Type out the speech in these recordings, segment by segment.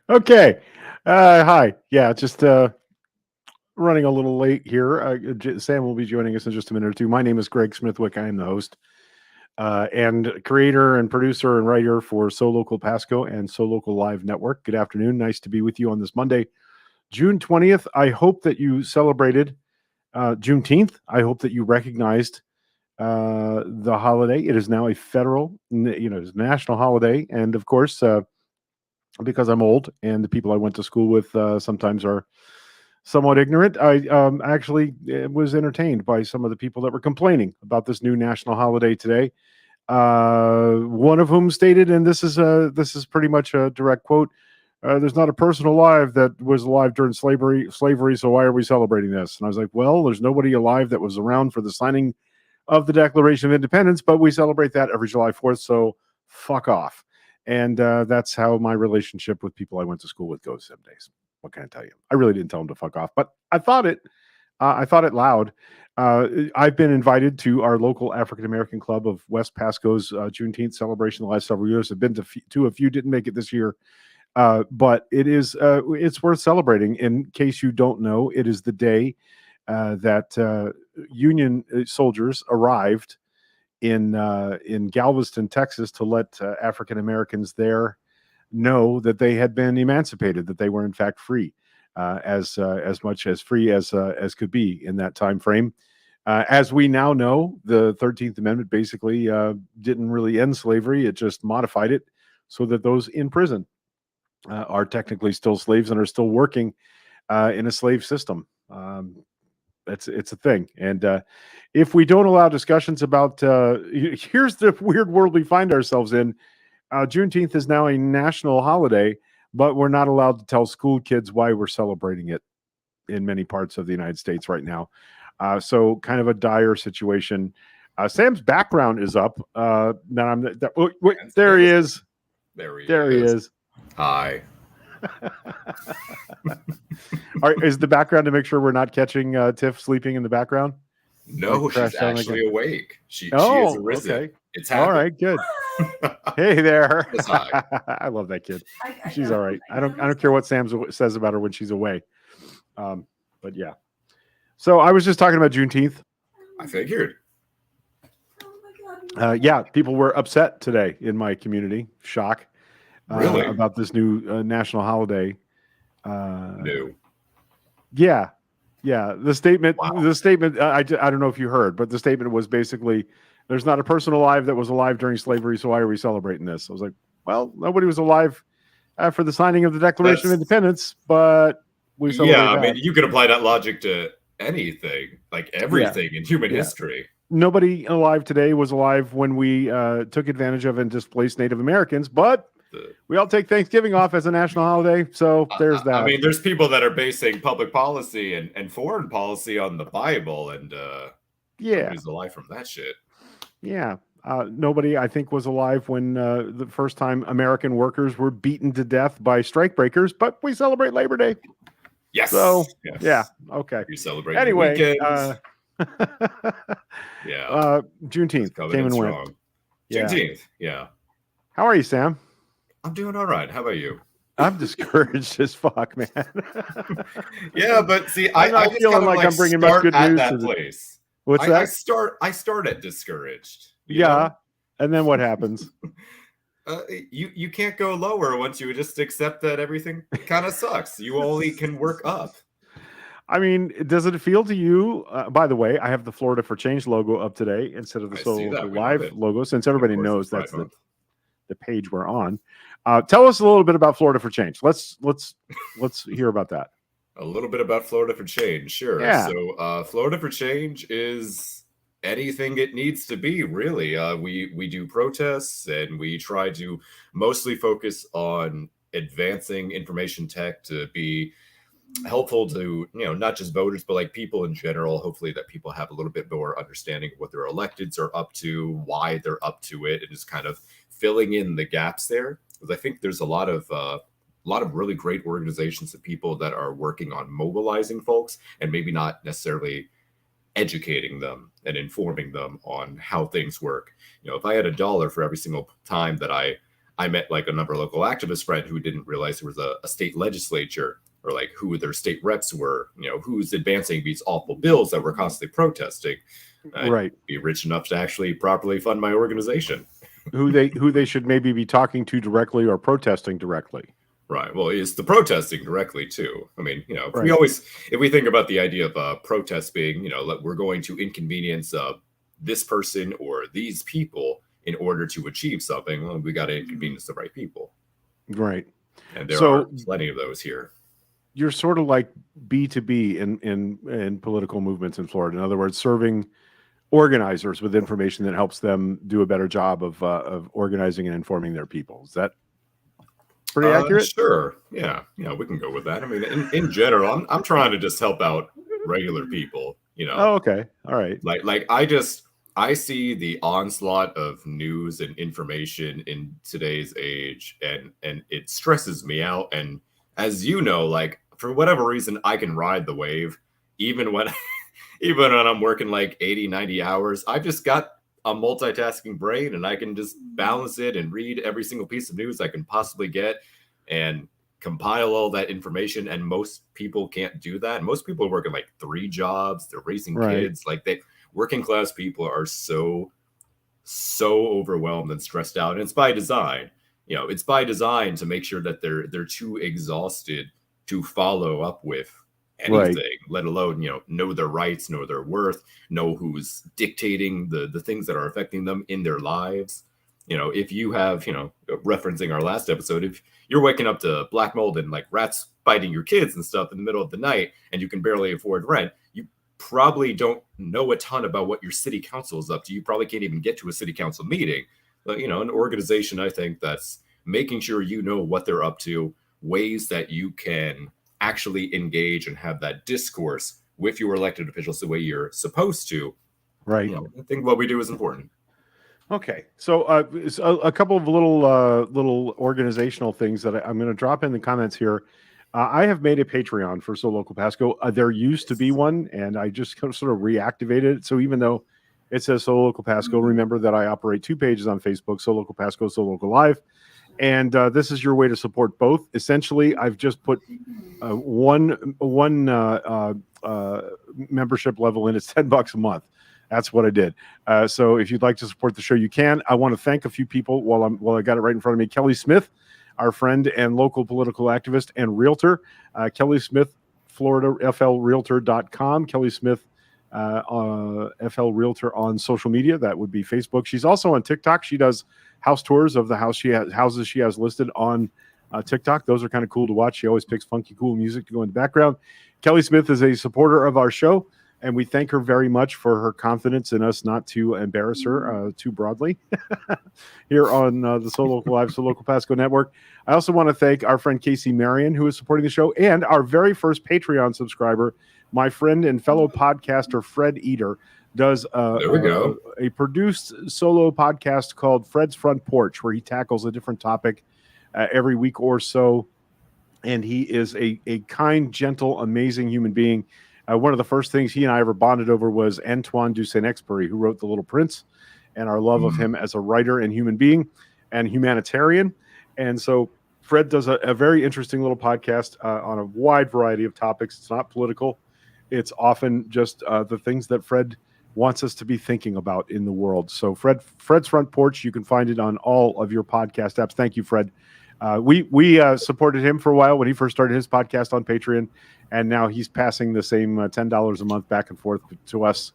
Okay. Hi. Yeah, just running a little late here. Sam will be joining us in just a minute or two. My name is Greg Smithwick. I am the host and creator and producer and writer for So Local Pasco and So Local Live Network. Good afternoon. Nice to be with you on this Monday, June 20th. I hope that you celebrated Juneteenth. I hope that you recognized the holiday. It is now a federal, it's a national holiday. And of course, because I'm old and the people I went to school with sometimes are somewhat ignorant, I actually was entertained by some of the people that were complaining about this new national holiday today. One of whom stated, and this is pretty much a direct quote: "There's not a person alive that was alive during slavery. So why are we celebrating this?" And I was like, "Well, there's nobody alive that was around for the signing of the Declaration of Independence, but we celebrate that every July 4th. So fuck off." And that's how my relationship with people I went to school with goes some days. What can I tell you? I really didn't tell them to fuck off, but I thought it. I thought it loud. I've been invited to our local African American Club of West Pasco's Juneteenth celebration the last several years. I've been to a few, didn't make it this year, but it's worth celebrating. In case you don't know, it is the day that Union soldiers arrived in Galveston, Texas, to let African Americans there know that they had been emancipated, that they were in fact free, as much as free as could be in that time frame. As we now know, the 13th Amendment basically didn't really end slavery; it just modified it so that those in prison are technically still slaves and are still working in a slave system. It's a thing, and if we don't allow discussions about, here's the weird world we find ourselves in. Juneteenth is now a national holiday, but we're not allowed to tell school kids why we're celebrating it in many parts of the United States right now. So kind of a dire situation. Sam's background is up. There he is. There he is. Hi. Is the background to make sure we're not catching Tiff sleeping in the background? No, she's actually awake. She is arisen. Okay. It's happening. All right, good. Hey there. Yes, hi. I love that kid. She's all right. I don't care what Sam says about her when she's away. But yeah. So I was just talking about Juneteenth. I figured. Yeah, people were upset today in my community. Shock. Really? About this new national holiday. No. Yeah. The statement. Wow. The statement. I don't know if you heard, but the statement was basically, "There's not a person alive that was alive during slavery, so why are we celebrating this?" I was like, "Well, nobody was alive for the signing of the Declaration of Independence, but we celebrate." Yeah, I mean, you could apply that logic to anything, like everything in human history. Nobody alive today was alive when we took advantage of and displaced Native Americans, but we all take Thanksgiving off as a national holiday, so there's that. I mean, there's people that are basing public policy and foreign policy on the Bible, and nobody's alive from that shit. Yeah. Nobody, I think, was alive when the first time American workers were beaten to death by strikebreakers, but we celebrate Labor Day. Yes. So, yes. Yeah. Okay. You celebrate anyway, weekends. Juneteenth came and went. Juneteenth. Yeah. How are you, Sam? I'm doing all right. How about you? I'm discouraged as fuck, man. Yeah, but see, I'm not feeling like I'm bringing much good news to that place. What's that? I start at discouraged. You know? And then what happens? You can't go lower once you just accept that everything kind of sucks. You only can work up. I mean, does it feel to you? By the way, I have the Florida for Change logo up today instead of the Solo Live logo, since everybody knows that's the page we're on. Tell us a little bit about Florida for Change. Let's hear about that. A little bit about Florida for Change, sure. Yeah. So Florida for Change is anything it needs to be, really. We do protests, and we try to mostly focus on advancing information tech to be helpful to, not just voters, but like people in general. Hopefully that people have a little bit more understanding of what their electeds are up to, why they're up to it, and just kind of filling in the gaps there. Because I think there's a lot of really great organizations and people that are working on mobilizing folks and maybe not necessarily educating them and informing them on how things work. If I had $1 for every single time that I I met like a number of local activist friends who didn't realize there was a state legislature, or like who their state reps were, who's advancing these awful bills that we're constantly protesting. I'd Right. be rich enough to actually properly fund my organization. Who they should maybe be talking to directly or protesting directly. Right. Well, it's the protesting directly too. I mean, Right. if we think about the idea of protest being, we're going to inconvenience this person or these people in order to achieve something, well, we got to inconvenience the right people. Right. And there are plenty of those here. You're sort of like B2B in political movements in Florida. In other words, serving organizers with information that helps them do a better job of organizing and informing their people. Is that pretty accurate? Sure. Yeah. We can go with that. I mean, in general, I'm trying to just help out regular people, Oh, okay. All right. Like I see the onslaught of news and information in today's age, and it stresses me out. And as you know, like for whatever reason, I can ride the wave, even when I'm working like 80, 90 hours. I've just got a multitasking brain, and I can just balance it and read every single piece of news I can possibly get and compile all that information. And most people can't do that. Most people are working like 3 jobs. They're raising kids. Like working class people are so overwhelmed and stressed out. And it's by design. It's by design to make sure that they're too exhausted to follow up with anything, let alone, know their rights, know their worth, know who's dictating the things that are affecting them in their lives. If you have, referencing our last episode, if you're waking up to black mold and like rats biting your kids and stuff in the middle of the night, and you can barely afford rent, you probably don't know a ton about what your city council is up to. You probably can't even get to a city council meeting. But, an organization, I think, that's making sure you know what they're up to, ways that you can actually engage and have that discourse with your elected officials the way you're supposed to. Right. I think what we do is important. Okay. So a couple of little organizational things that I'm going to drop in the comments here. I have made a Patreon for So Local Pasco. There used to be one, and I just sort of reactivated it. So even though it says So Local Pasco, remember that I operate 2 pages on Facebook, So Local Pasco, So Local Live. And this is your way to support both. Essentially, I've just put one membership level in. It's $10 a month. That's what I did. So if you'd like to support the show, you can. I want to thank a few people while I got it right in front of me. Kelly Smith, our friend and local political activist and realtor. Kelly Smith, FloridaFLRealtor.com. Kelly Smith, FL Realtor on social media. That would be Facebook. She's also on TikTok. She does house tours of the houses she has listed on TikTok. Those are kind of cool to watch. She always picks funky, cool music to go in the background. Kelly Smith is a supporter of our show, and we thank her very much for her confidence in us not to embarrass her too broadly here on the So Local Live, So Local Pasco Network. I also want to thank our friend Casey Marion, who is supporting the show, and our very first Patreon subscriber, my friend and fellow podcaster, Fred Eater, does a produced solo podcast called Fred's Front Porch, where he tackles a different topic every week or so. And he is a kind, gentle, amazing human being. One of the first things he and I ever bonded over was Antoine de Saint-Exupéry, who wrote The Little Prince, and our love of him as a writer and human being and humanitarian. And so Fred does a very interesting little podcast on a wide variety of topics. It's not political. It's often just the things that Fred wants us to be thinking about in the world. So Fred's Front Porch, you can find it on all of your podcast apps. Thank you, Fred. We supported him for a while when he first started his podcast on Patreon, and now he's passing the same $10 a month back and forth to us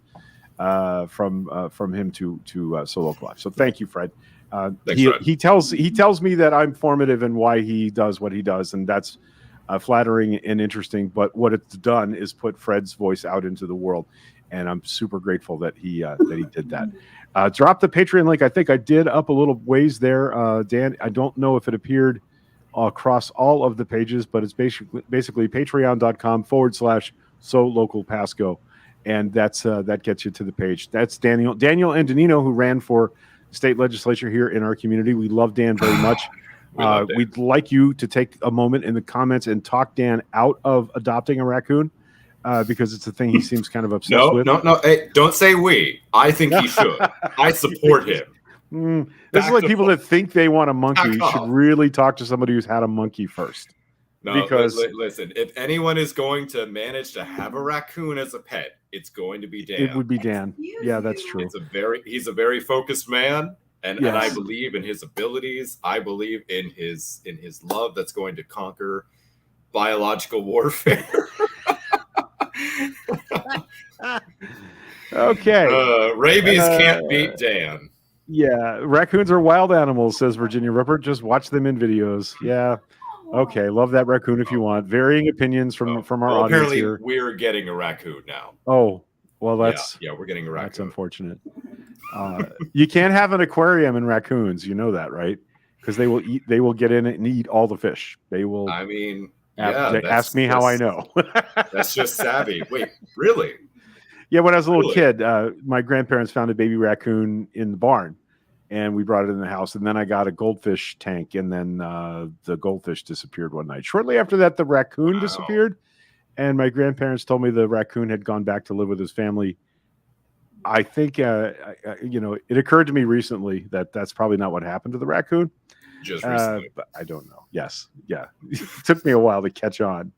from him to So Local Live. So thank you, Fred. Thanks, Fred. He tells me that I'm formative in why he does what he does, and that's flattering and interesting. But what it's done is put Fred's voice out into the world, and I'm super grateful that he did that. Drop the Patreon link. I think I did up a little ways there, Dan. I don't know if it appeared across all of the pages, but it's basically patreon.com/So Local Pasco, and that gets you to the page. That's Daniel Antonino, who ran for state legislature here in our community. We love Dan very much. We'd like you to take a moment in the comments and talk Dan out of adopting a raccoon. Because it's a thing he seems kind of obsessed with. No. Hey, don't say we. I think he should. I support him. This is Back like the people fuck- that think they want a monkey back should off. really talk to somebody who's had a monkey first. No, because listen, if anyone is going to manage to have a raccoon as a pet, it's going to be Dan. it would be Dan. Yeah, that's true. He's a very focused man, and I Yes. believe in his abilities. I believe in his love that's going to conquer biological warfare. Okay. Rabies can't beat Dan. Yeah, raccoons are wild animals, says Virginia Ripper. Just watch them in videos. Yeah. Okay, love that raccoon if you want. Varying opinions from our audience apparently here. we're getting a raccoon now. Oh, well, that's yeah, we're getting a raccoon. That's unfortunate. You can't have an aquarium in raccoons. You know that, right? Because they will eat. They will get in it and eat all the fish. They will. I mean, ask me how I know. That's just savvy. Wait, really? Yeah, when I was a little kid, my grandparents found a baby raccoon in the barn, and we brought it in the house. And then I got a goldfish tank, and then the goldfish disappeared one night. Shortly after that, the raccoon disappeared, and my grandparents told me the raccoon had gone back to live with his family. I think, it occurred to me recently that that's probably not what happened to the raccoon. Just recently. But I don't know. Yes. Yeah. It took me a while to catch on.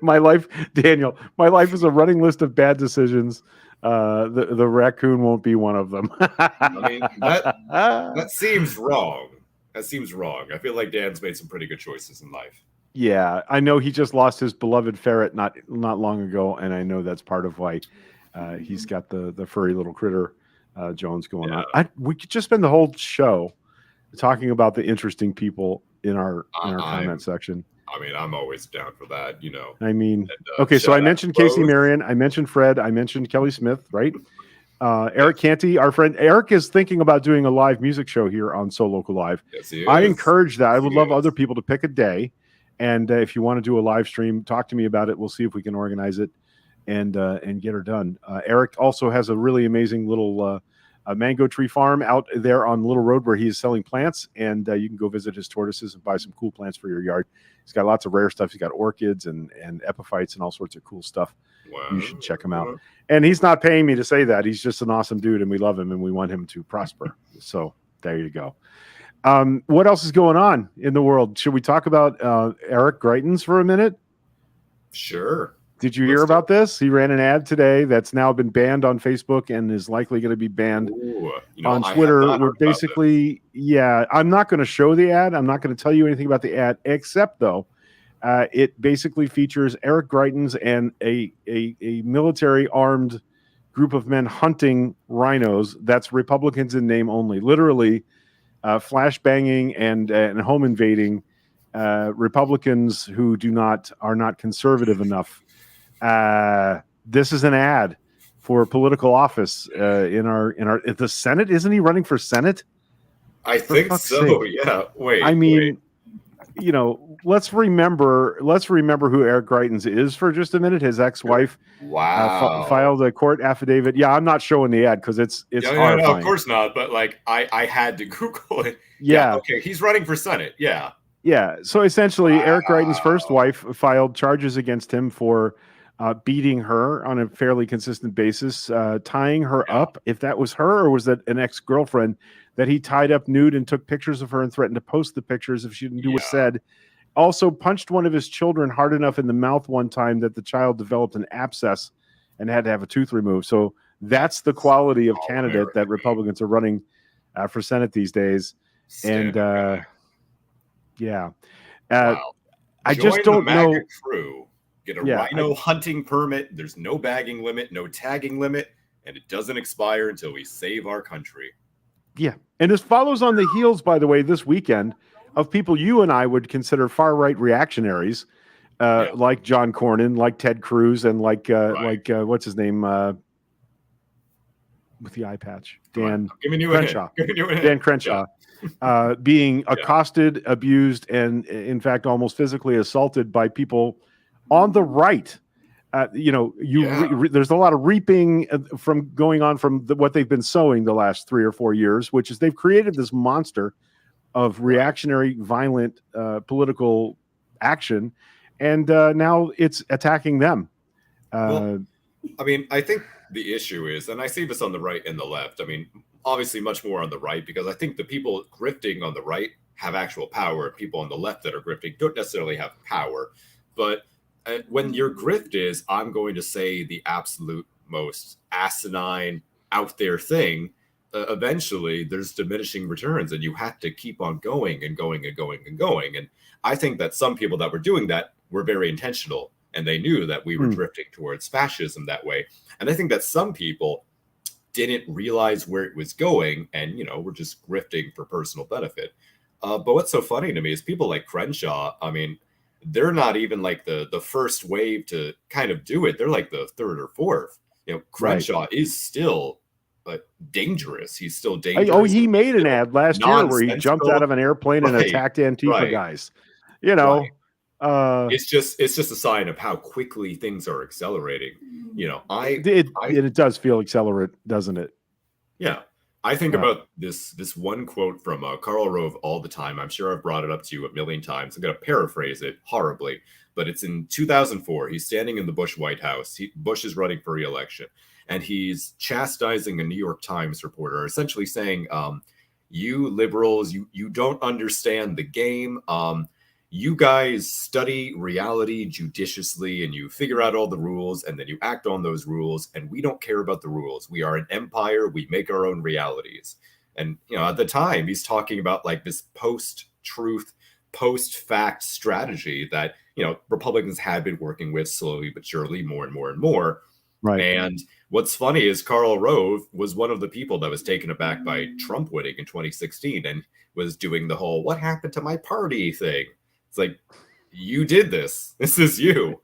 My life, Daniel, is a running list of bad decisions. The raccoon won't be one of them. I mean, that seems wrong. That seems wrong. I feel like Dan's made some pretty good choices in life. Yeah, I know he just lost his beloved ferret not long ago, and I know that's part of why he's got the furry little critter Jones going on. We could just spend the whole show talking about the interesting people in our comment section. I mean, I'm always down for that, I mean, okay, so I mentioned Casey Marion, I mentioned Fred, I mentioned Kelly Smith, right? Eric Canty, our friend Eric, is thinking about doing a live music show here on So Local Live. Yes, he is. I encourage that. I would love other people to pick a day, and if you want to do a live stream, talk to me about it. We'll see if we can organize it and get her done. Eric also has a really amazing little mango tree farm out there on Little Road where he is selling plants, and you can go visit his tortoises and buy some cool plants for your yard. He's got lots of rare stuff. He's got orchids and epiphytes and all sorts of cool stuff. Wow. You should check him out. And he's not paying me to say that. He's just an awesome dude, and we love him, and we want him to prosper. So there you go. What else is going on in the world? Should we talk about Eric Greitens for a minute? Sure. Did you hear about this? He ran an ad today that's now been banned on Facebook and is likely going to be banned on Twitter. We're basically, I'm not going to show the ad. I'm not going to tell you anything about the ad, except though, it basically features Eric Greitens and a military armed group of men hunting rhinos. That's Republicans in name only. Literally, flash banging and home invading Republicans who are not conservative enough. This is an ad for political office in the Senate. Isn't he running for Senate? I think so. Sake. Yeah. Wait. I mean, let's remember who Eric Greitens is for just a minute. His ex-wife filed a court affidavit. Yeah, I'm not showing the ad because it's horrifying. No, of course not. But I had to Google it. Yeah. Okay. He's running for Senate. Yeah. Yeah. So essentially, Eric Greitens' first wife filed charges against him for beating her on a fairly consistent basis, tying her up. If that was her or was that an ex-girlfriend that he tied up nude and took pictures of her and threatened to post the pictures if she didn't do what said. Also punched one of his children hard enough in the mouth one time that the child developed an abscess and had to have a tooth removed. So that's the quality of candidate that Republicans are running for Senate these days. And I just don't know. Crew. Get a rhino hunting permit. There's no bagging limit, no tagging limit, and it doesn't expire until we save our country. Yeah. And this follows on the heels, by the way, this weekend of people you and I would consider far-right reactionaries, like John Cornyn, like Ted Cruz, and like what's his name with the eye patch? Dan Crenshaw. Dan Crenshaw. Being accosted, abused, and in fact almost physically assaulted by people on the right. There's a lot of reaping from going on from what they've been sowing the last 3 or 4 years, which is they've created this monster of reactionary, violent political action, and now it's attacking them. I mean, I think the issue is, and I see this on the right and the left. I mean, obviously much more on the right, because I think the people grifting on the right have actual power. People on the left that are grifting don't necessarily have power. But when your grift is, I'm going to say the absolute most asinine, out there thing, eventually there's diminishing returns, and you have to keep on going and going and going and going. And I think that some people that were doing that were very intentional, and they knew that we were drifting towards fascism that way. And I think that some people didn't realize where it was going, and were just grifting for personal benefit. But what's so funny to me is people like Crenshaw. I mean, they're not even like the first wave to kind of do it. They're like the third or fourth. Crenshaw is still dangerous. He's still dangerous. He made an ad last year where he jumped out of an airplane and attacked Antifa guys. It's just a sign of how quickly things are accelerating. It does feel accelerate, doesn't it? Yeah. I think about this one quote from Karl Rove all the time. I'm sure I've brought it up to you a million times. I'm going to paraphrase it horribly, but it's in 2004. He's standing in the Bush White House. Bush is running for re-election, and he's chastising a New York Times reporter, essentially saying, you liberals, you don't understand the game. You guys study reality judiciously, and you figure out all the rules, and then you act on those rules, and we don't care about the rules. We are an empire. We make our own realities. And, at the time, he's talking about like this post-truth, post-fact strategy that, Republicans had been working with slowly but surely, more and more and more. Right. And what's funny is Karl Rove was one of the people that was taken aback by Trump winning in 2016 and was doing the whole "what happened to my party" thing. It's like, you did this. This is you.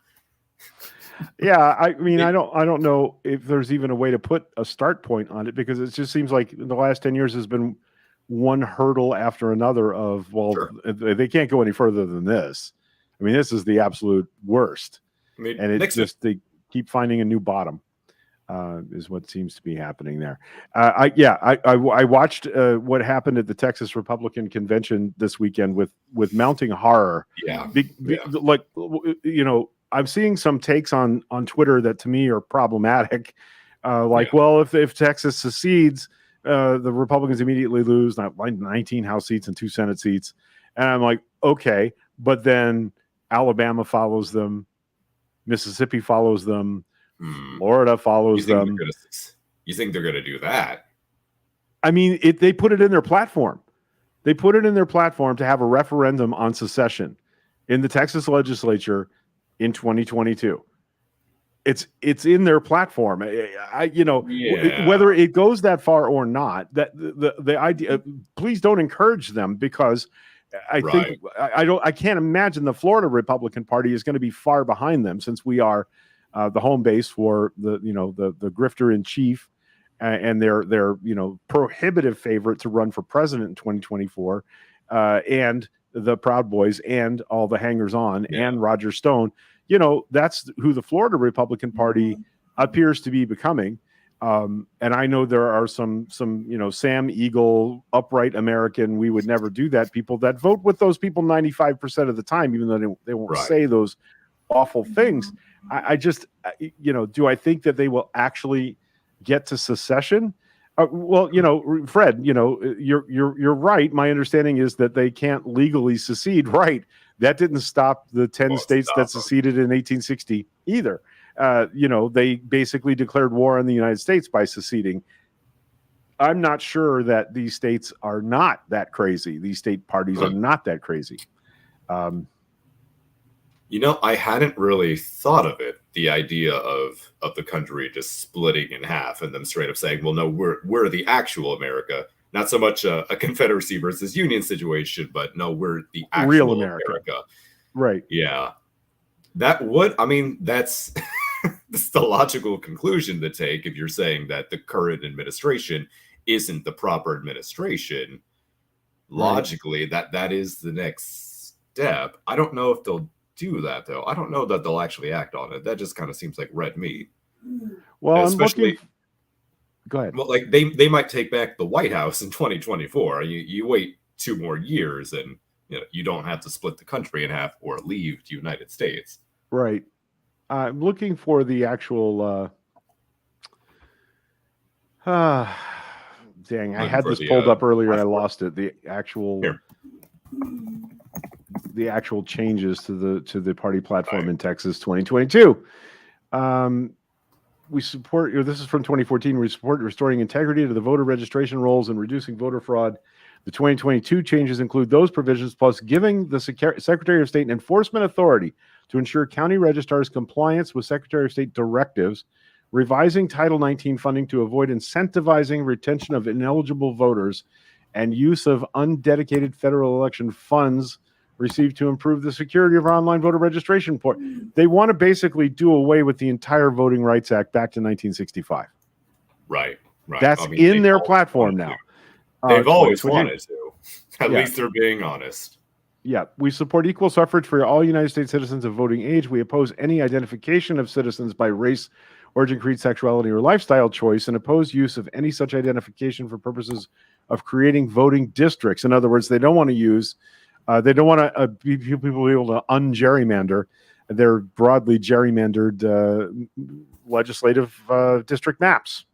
Yeah, I mean, I don't know if there's even a way to put a start point on it, because it just seems like the last 10 years has been one hurdle after another of, they can't go any further than this. I mean, this is the absolute worst. I mean, and it's just they keep finding a new bottom. Is what seems to be happening there. I watched what happened at the Texas Republican Convention this weekend with mounting horror. I'm seeing some takes on Twitter that to me are problematic. Well, if Texas secedes, the Republicans immediately lose 19 House seats and 2 Senate seats. And I'm like, okay, but then Alabama follows them, Mississippi follows them, Florida follows them. You think they're going to do that? I mean, they put it in their platform. They put it in their platform to have a referendum on secession in the Texas legislature in 2022. It's in their platform. Whether it goes that far or not, that the idea. Please don't encourage them, because I think I can't imagine the Florida Republican Party is going to be far behind them, since we are the home base for the grifter in chief, and their prohibitive favorite to run for president in 2024, and the Proud Boys and all the hangers on and Roger Stone. That's who the Florida Republican Party appears to be becoming. And I know there are some Sam Eagle, upright American, we would never do that people that vote with those people 95% of the time, even though they won't say those awful things. I just, do I think that they will actually get to secession? Fred, you're right. My understanding is that they can't legally secede. Right. That didn't stop the 10 states that seceded in 1860 either. They basically declared war on the United States by seceding. I'm not sure that these states are not that crazy. These state parties are not that crazy. I hadn't really thought of it, the idea of the country just splitting in half and them straight up saying, well, no, we're the actual America. Not so much a Confederacy versus Union situation, but no, we're the actual real America. Right. Yeah. That's that's the logical conclusion to take if you're saying that the current administration isn't the proper administration. Logically, that is the next step. I don't know if they'll do that, though. I don't know that they'll actually act on it. That just kind of seems like red meat. Well, especially. Go ahead. Well, like they might take back the White House in 2024. You wait 2 more years, and you don't have to split the country in half or leave the United States. Right. I'm looking for the actual Dang, I had this pulled up earlier and I lost it. The actual changes to the party platform in Texas 2022. We support, this is from 2014, we support restoring integrity to the voter registration rolls and reducing voter fraud. The 2022 changes include those provisions, plus giving the Secretary of State an enforcement authority to ensure county registrars' compliance with Secretary of State directives, revising Title 19 funding to avoid incentivizing retention of ineligible voters, and use of undedicated federal election funds received to improve the security of our online voter registration portal. They want to basically do away with the entire Voting Rights Act back to 1965. Right. That's in their platform now. They've always wanted to. At least they're being honest. Yeah. We support equal suffrage for all United States citizens of voting age. We oppose any identification of citizens by race, origin, creed, sexuality, or lifestyle choice, and oppose use of any such identification for purposes of creating voting districts. In other words, they don't want to use, they don't want to people be able to un-gerrymander their broadly gerrymandered legislative district maps.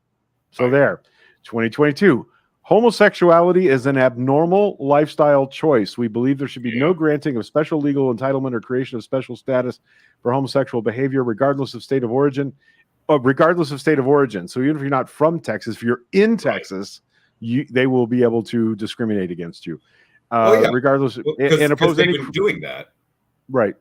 So there, 2022. Homosexuality is an abnormal lifestyle choice. We believe there should be no granting of special legal entitlement or creation of special status for homosexual behavior, regardless of state of origin. So even if you're not from Texas, if you're in Texas, they will be able to discriminate against you, regardless. And oppose any doing that. Right.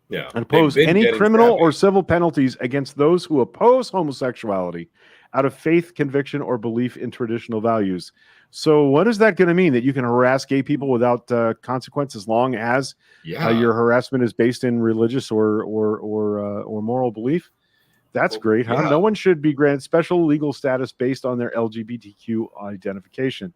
Yeah. And oppose any criminal or civil penalties against those who oppose homosexuality out of faith, conviction, or belief in traditional values. So what is that going to mean? That you can harass gay people without consequence as long as your harassment is based in religious or moral belief? That's great, huh? No one should be granted special legal status based on their LGBTQ identification.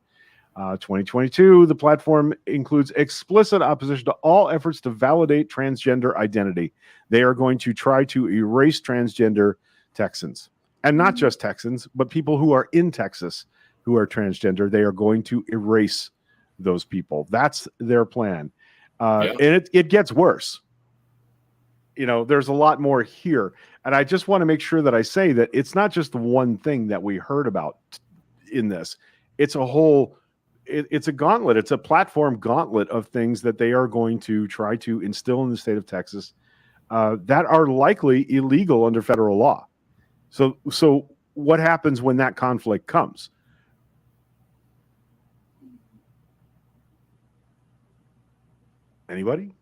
2022, the platform includes explicit opposition to all efforts to validate transgender identity. They are going to try to erase transgender Texans. And not just Texans, but people who are in Texas who are transgender. They are going to erase those people. That's their plan. And it gets worse. There's a lot more here. And I just want to make sure that I say that it's not just the one thing that we heard about in this. It's a whole, it's a gauntlet. It's a platform gauntlet of things that they are going to try to instill in the state of Texas that are likely illegal under federal law. So what happens when that conflict comes? Anybody?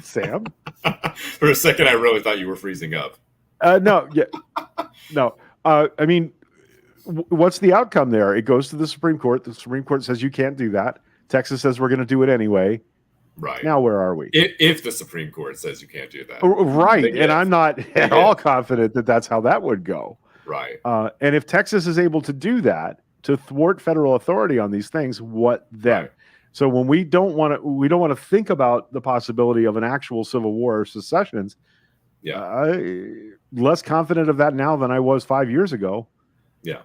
Sam? For a second, I really thought you were freezing up. No. I mean, what's the outcome there? It goes to the Supreme Court. The Supreme Court says you can't do that. Texas says we're going to do it anyway. Right. Now, where are we? If the Supreme Court says you can't do that. Right. And I'm not at all confident that that's how that would go. Right. And if Texas is able to do that, to thwart federal authority on these things, what then? Right. So when we don't want to think about the possibility of an actual civil war or secessions, less confident of that now than I was 5 years ago. Yeah.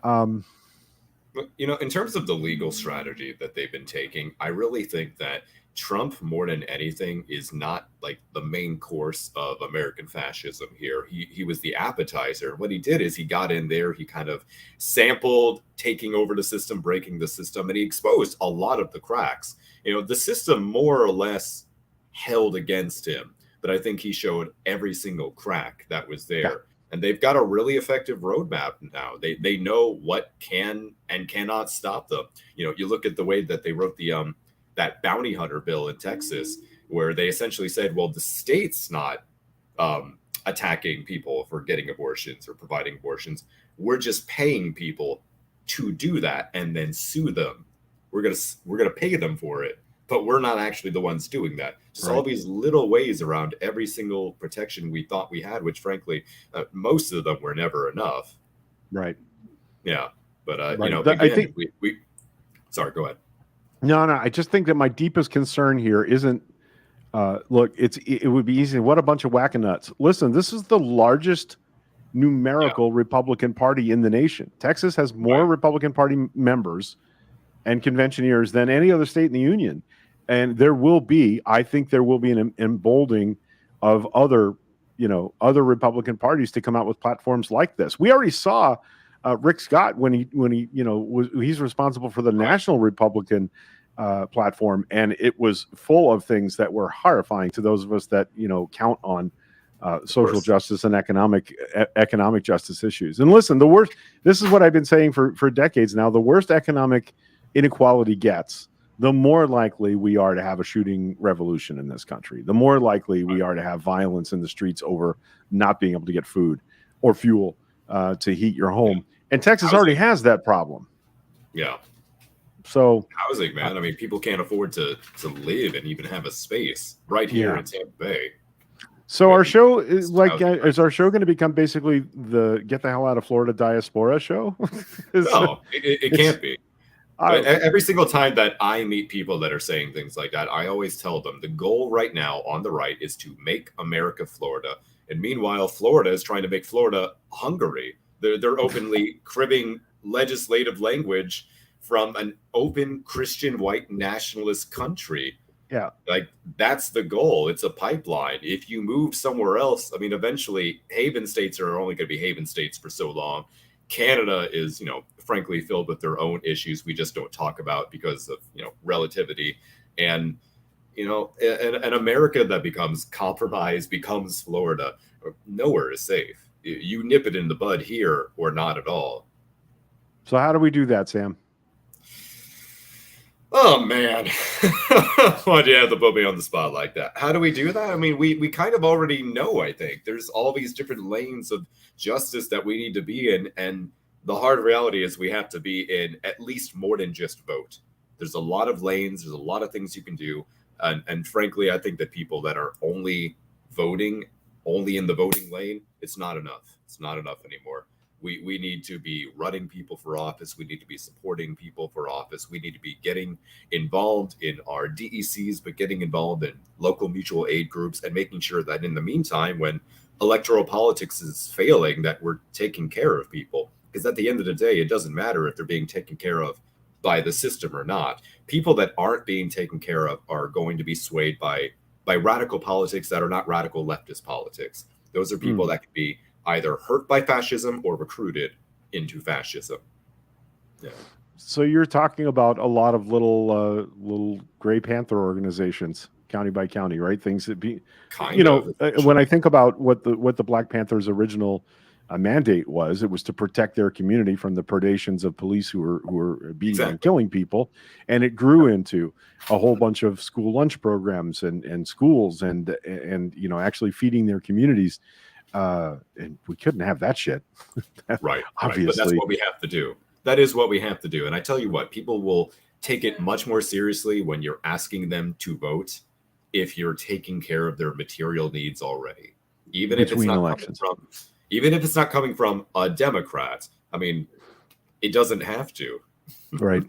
In terms of the legal strategy that they've been taking, I really think that Trump, more than anything, is not like the main course of American fascism here. He was the appetizer. What he did is he got in there, he kind of sampled taking over the system, breaking the system, and he exposed a lot of the cracks. The system more or less held against him, but I think he showed every single crack that was there. Yeah. And they've got a really effective roadmap now. They know what can and cannot stop them. You look at the way that they wrote the that bounty hunter bill in Texas, where they essentially said, well, the state's not attacking people for getting abortions or providing abortions. We're just paying people to do that and then sue them. We're gonna pay them for it, but we're not actually the ones doing that. Just all these little ways around every single protection we thought we had, which frankly, most of them were never enough. Right. Yeah. But again, I think we sorry, go ahead. No. I just think that my deepest concern here isn't. Look, it would be easy. What a bunch of wackanuts! Listen, this is the largest numerical Republican Party in the nation. Texas has more Republican Party members and conventioneers than any other state in the union, and I think there will be an emboldening of other Republican parties to come out with platforms like this. We already saw Rick Scott, when he he's responsible for the National Republican platform, and it was full of things that were horrifying to those of us that count on social justice and economic justice issues. And listen, the worst. This is what I've been saying for decades now. The worst economic inequality gets, the more likely we are to have a shooting revolution in this country. The more likely we are to have violence in the streets over not being able to get food or fuel to heat your home. And Texas already has that problem. Yeah. So housing, man. I mean, people can't afford to live and even have a space right here in Tampa Bay. So our show is is our show going to become basically the get the hell out of Florida diaspora show? No, it can't be. Every single time that I meet people that are saying things like that, I always tell them the goal right now on the right is to make America Florida. And meanwhile, Florida is trying to make Florida Hungary. They're openly cribbing legislative language from an open Christian white nationalist country. Yeah. Like, that's the goal. It's a pipeline. If you move somewhere else, I mean, eventually haven states are only going to be haven states for so long. Canada is, frankly, filled with their own issues we just don't talk about because of, relativity. And, an America that becomes compromised, becomes Florida, nowhere is safe. You nip it in the bud here or not at all. So how do we do that, Sam? Oh, man. Why'd you have to put me on the spot like that? How do we do that? I mean, we kind of already know, I think. There's all these different lanes of justice that we need to be in. And the hard reality is we have to be in at least more than just vote. There's a lot of lanes. There's a lot of things you can do. And frankly, I think that people that are only voting, only in the voting lane, it's not enough. It's not enough anymore. We need to be running people for office. We need to be supporting people for office. We need to be getting involved in our DECs, but getting involved in local mutual aid groups and making sure that in the meantime, when electoral politics is failing, that we're taking care of people. Because at the end of the day, it doesn't matter if they're being taken care of by the system or not. People that aren't being taken care of are going to be swayed by radical politics that are not radical leftist politics. Those are people that can be either hurt by fascism or recruited into fascism. Yeah. So you're talking about a lot of little Gray Panther organizations, county by county, right? Things that be, when I think about what the Black Panthers' original mandate was, it was to protect their community from the predations of police who were beating and killing people, and it grew into a whole bunch of school lunch programs and schools and actually feeding their communities. And we couldn't have that shit. Right. Obviously. But that's what we have to do. That is what we have to do. And I tell you what, people will take it much more seriously when you're asking them to vote if you're taking care of their material needs already. Even if it's not coming from a Democrat. I mean, it doesn't have to. Right.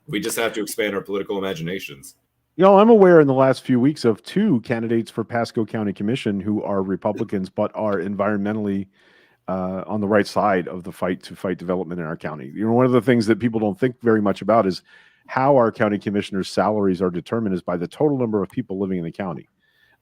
We just have to expand our political imaginations. I'm aware in the last few weeks of 2 candidates for Pasco County Commission who are Republicans, but are environmentally on the right side of the fight to fight development in our county. One of the things that people don't think very much about is how our county commissioners' salaries are determined is by the total number of people living in the county,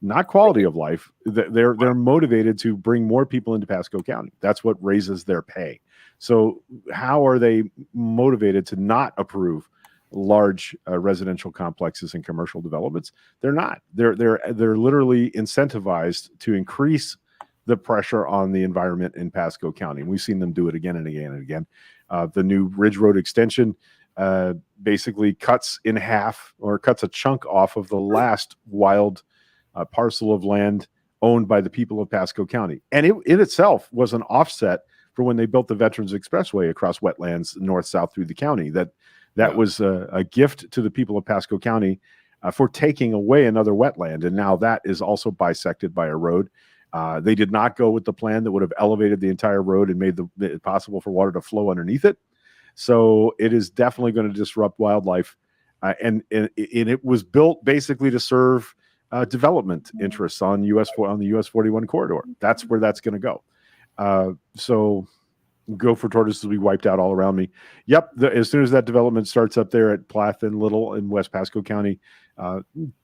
not quality of life. They're motivated to bring more people into Pasco County. That's what raises their pay. So how are they motivated to not approve large residential complexes and commercial developments? They're not. They're literally incentivized to increase the pressure on the environment in Pasco County. And we've seen them do it again and again and again. The new Ridge Road extension basically cuts in half or cuts a chunk off of the last wild parcel of land owned by the people of Pasco County. And it itself was an offset for when they built the Veterans Expressway across wetlands north-south through the county. That was a gift to the people of Pasco County for taking away another wetland. And now that is also bisected by a road. They did not go with the plan that would have elevated the entire road and made it possible for water to flow underneath it. So it is definitely going to disrupt wildlife. And it was built basically to serve development interests on the US 41 corridor. That's where that's going to go. So Gopher tortoises will be wiped out all around me. Yep. As soon as that development starts up there at Plath and Little in West Pasco County,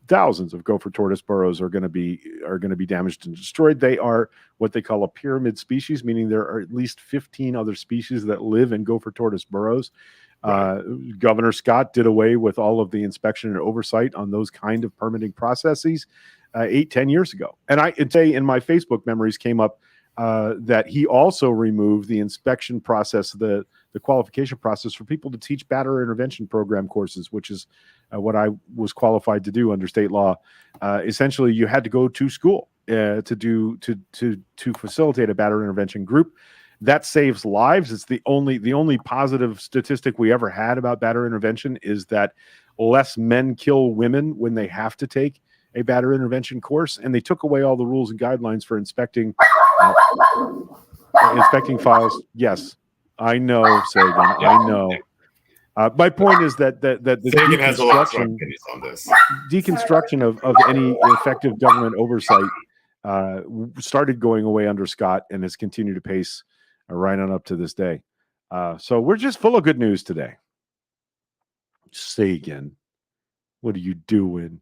thousands of gopher tortoise burrows are going to be damaged and destroyed. They are what they call a pyramid species, meaning there are at least 15 other species that live in gopher tortoise burrows. Right. Governor Scott did away with all of the inspection and oversight on those kind of permitting processes 8-10 years ago. And I'd say in my Facebook memories came up that he also removed the inspection process, the qualification process for people to teach batterer intervention program courses, which is what I was qualified to do under state law. Essentially, you had to go to school to facilitate a batterer intervention group. That saves lives. It's the only positive statistic we ever had about batterer intervention is that less men kill women when they have to take a batterer intervention course, and they took away all the rules and guidelines for inspecting files. Yes, I know, Sagan. I know. My point is that the Sagan has a lot of opinions on this. Deconstruction of any effective government oversight started going away under Scott and has continued to pace right on up to this day. So we're just full of good news today. Sagan, what are you doing?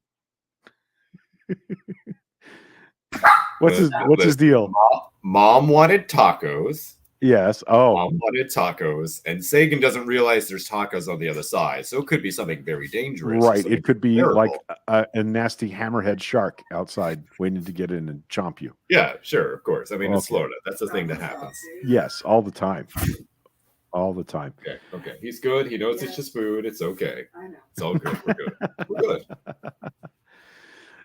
What's his deal? Mom wanted tacos. Yes. Mom wanted tacos, and Sagan doesn't realize there's tacos on the other side, so it could be something very dangerous. Right. It could be terrible. Like a nasty hammerhead shark outside waiting to get in and chomp you. Yeah, sure, of course. I mean, it's Florida. That's the thing that happens. Yes, all the time. All the time. Okay. He's good. He knows it's just food. It's okay. It's all good. We're good. We're good.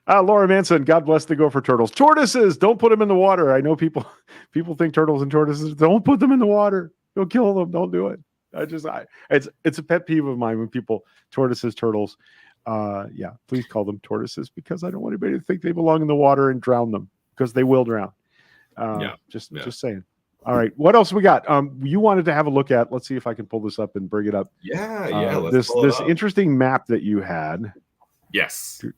Laura Manson, God bless the gopher turtles. Tortoises, don't put them in the water. I know people think turtles and tortoises, don't put them in the water. You'll kill them. Don't do it. It's a pet peeve of mine when people tortoises, turtles. Please call them tortoises because I don't want anybody to think they belong in the water and drown them because they will drown. Just saying. All right. What else we got? You wanted to have a look at, let's see if I can pull this up and bring it up. This interesting map that you had. Yes. So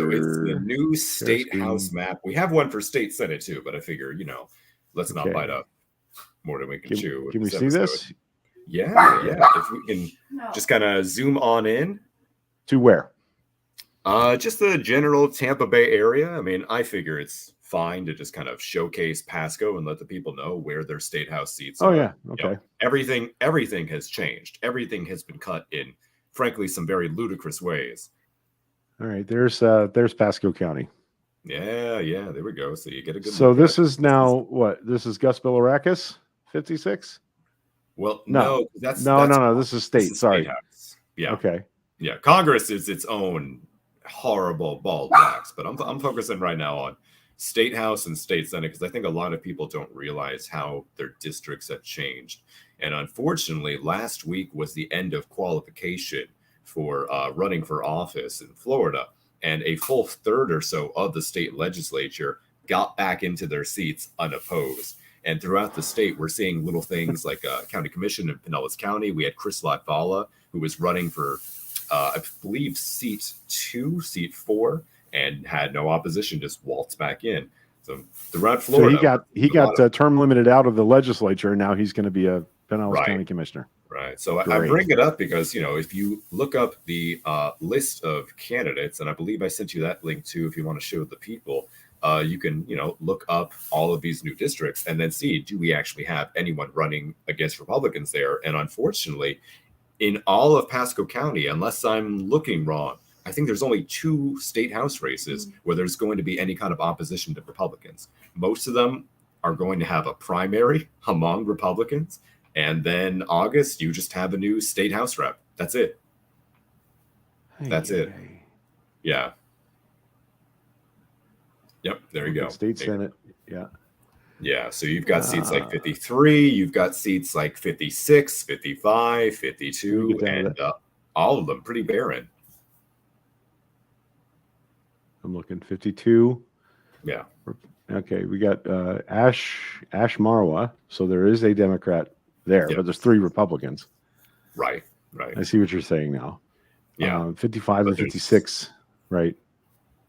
it's the new state house map. We have one for state senate too, but I figure, let's not bite up more than we can chew. Can we see this? Yeah. If we can just kind of zoom on in. To where? Just the general Tampa Bay area. I mean, I figure it's fine to just kind of showcase Pasco and let the people know where their state house seats are. Yeah. Okay. Everything has changed. Everything has been cut in, frankly, some very ludicrous ways. All right, there's Pasco County. Yeah, there we go. So you get a good. So this is now what? This is Gus Bilirakis, 56. Well, no, that's This is state. Sorry. Yeah. Okay. Yeah, Congress is its own horrible bald wax, but I'm focusing right now on state house and state senate because I think a lot of people don't realize how their districts have changed. And unfortunately, last week was the end of qualification for running for office in Florida, and a full third or so of the state legislature got back into their seats unopposed. And throughout the state, we're seeing little things like county commission in Pinellas County. We had Chris Latvala, who was running for, I believe, seat 4, and had no opposition, just waltzed back in. So throughout Florida, so he got term limited out of the legislature, and now he's going to be a Pinellas County commissioner. Right. So I bring it up because, if you look up the list of candidates, and I believe I sent you that link too, if you want to show the people, you can, look up all of these new districts and then see, do we actually have anyone running against Republicans there? And unfortunately, in all of Pasco County, unless I'm looking wrong, I think there's only 2 state house races where there's going to be any kind of opposition to Republicans. Most of them are going to have a primary among Republicans. And then August, you just have a new state house rep. That's it. That's it. Yeah. Yep. There you go. State Senate. Yeah. Yeah. So you've got seats like 53. You've got seats like 56, 55, 52, and all of them pretty barren. I'm looking 52. Yeah. Okay. We got Ash Marwa. So there is a Democrat there, but there's 3 Republicans. Right. I see what you're saying now. Yeah. 55 and 56. Right.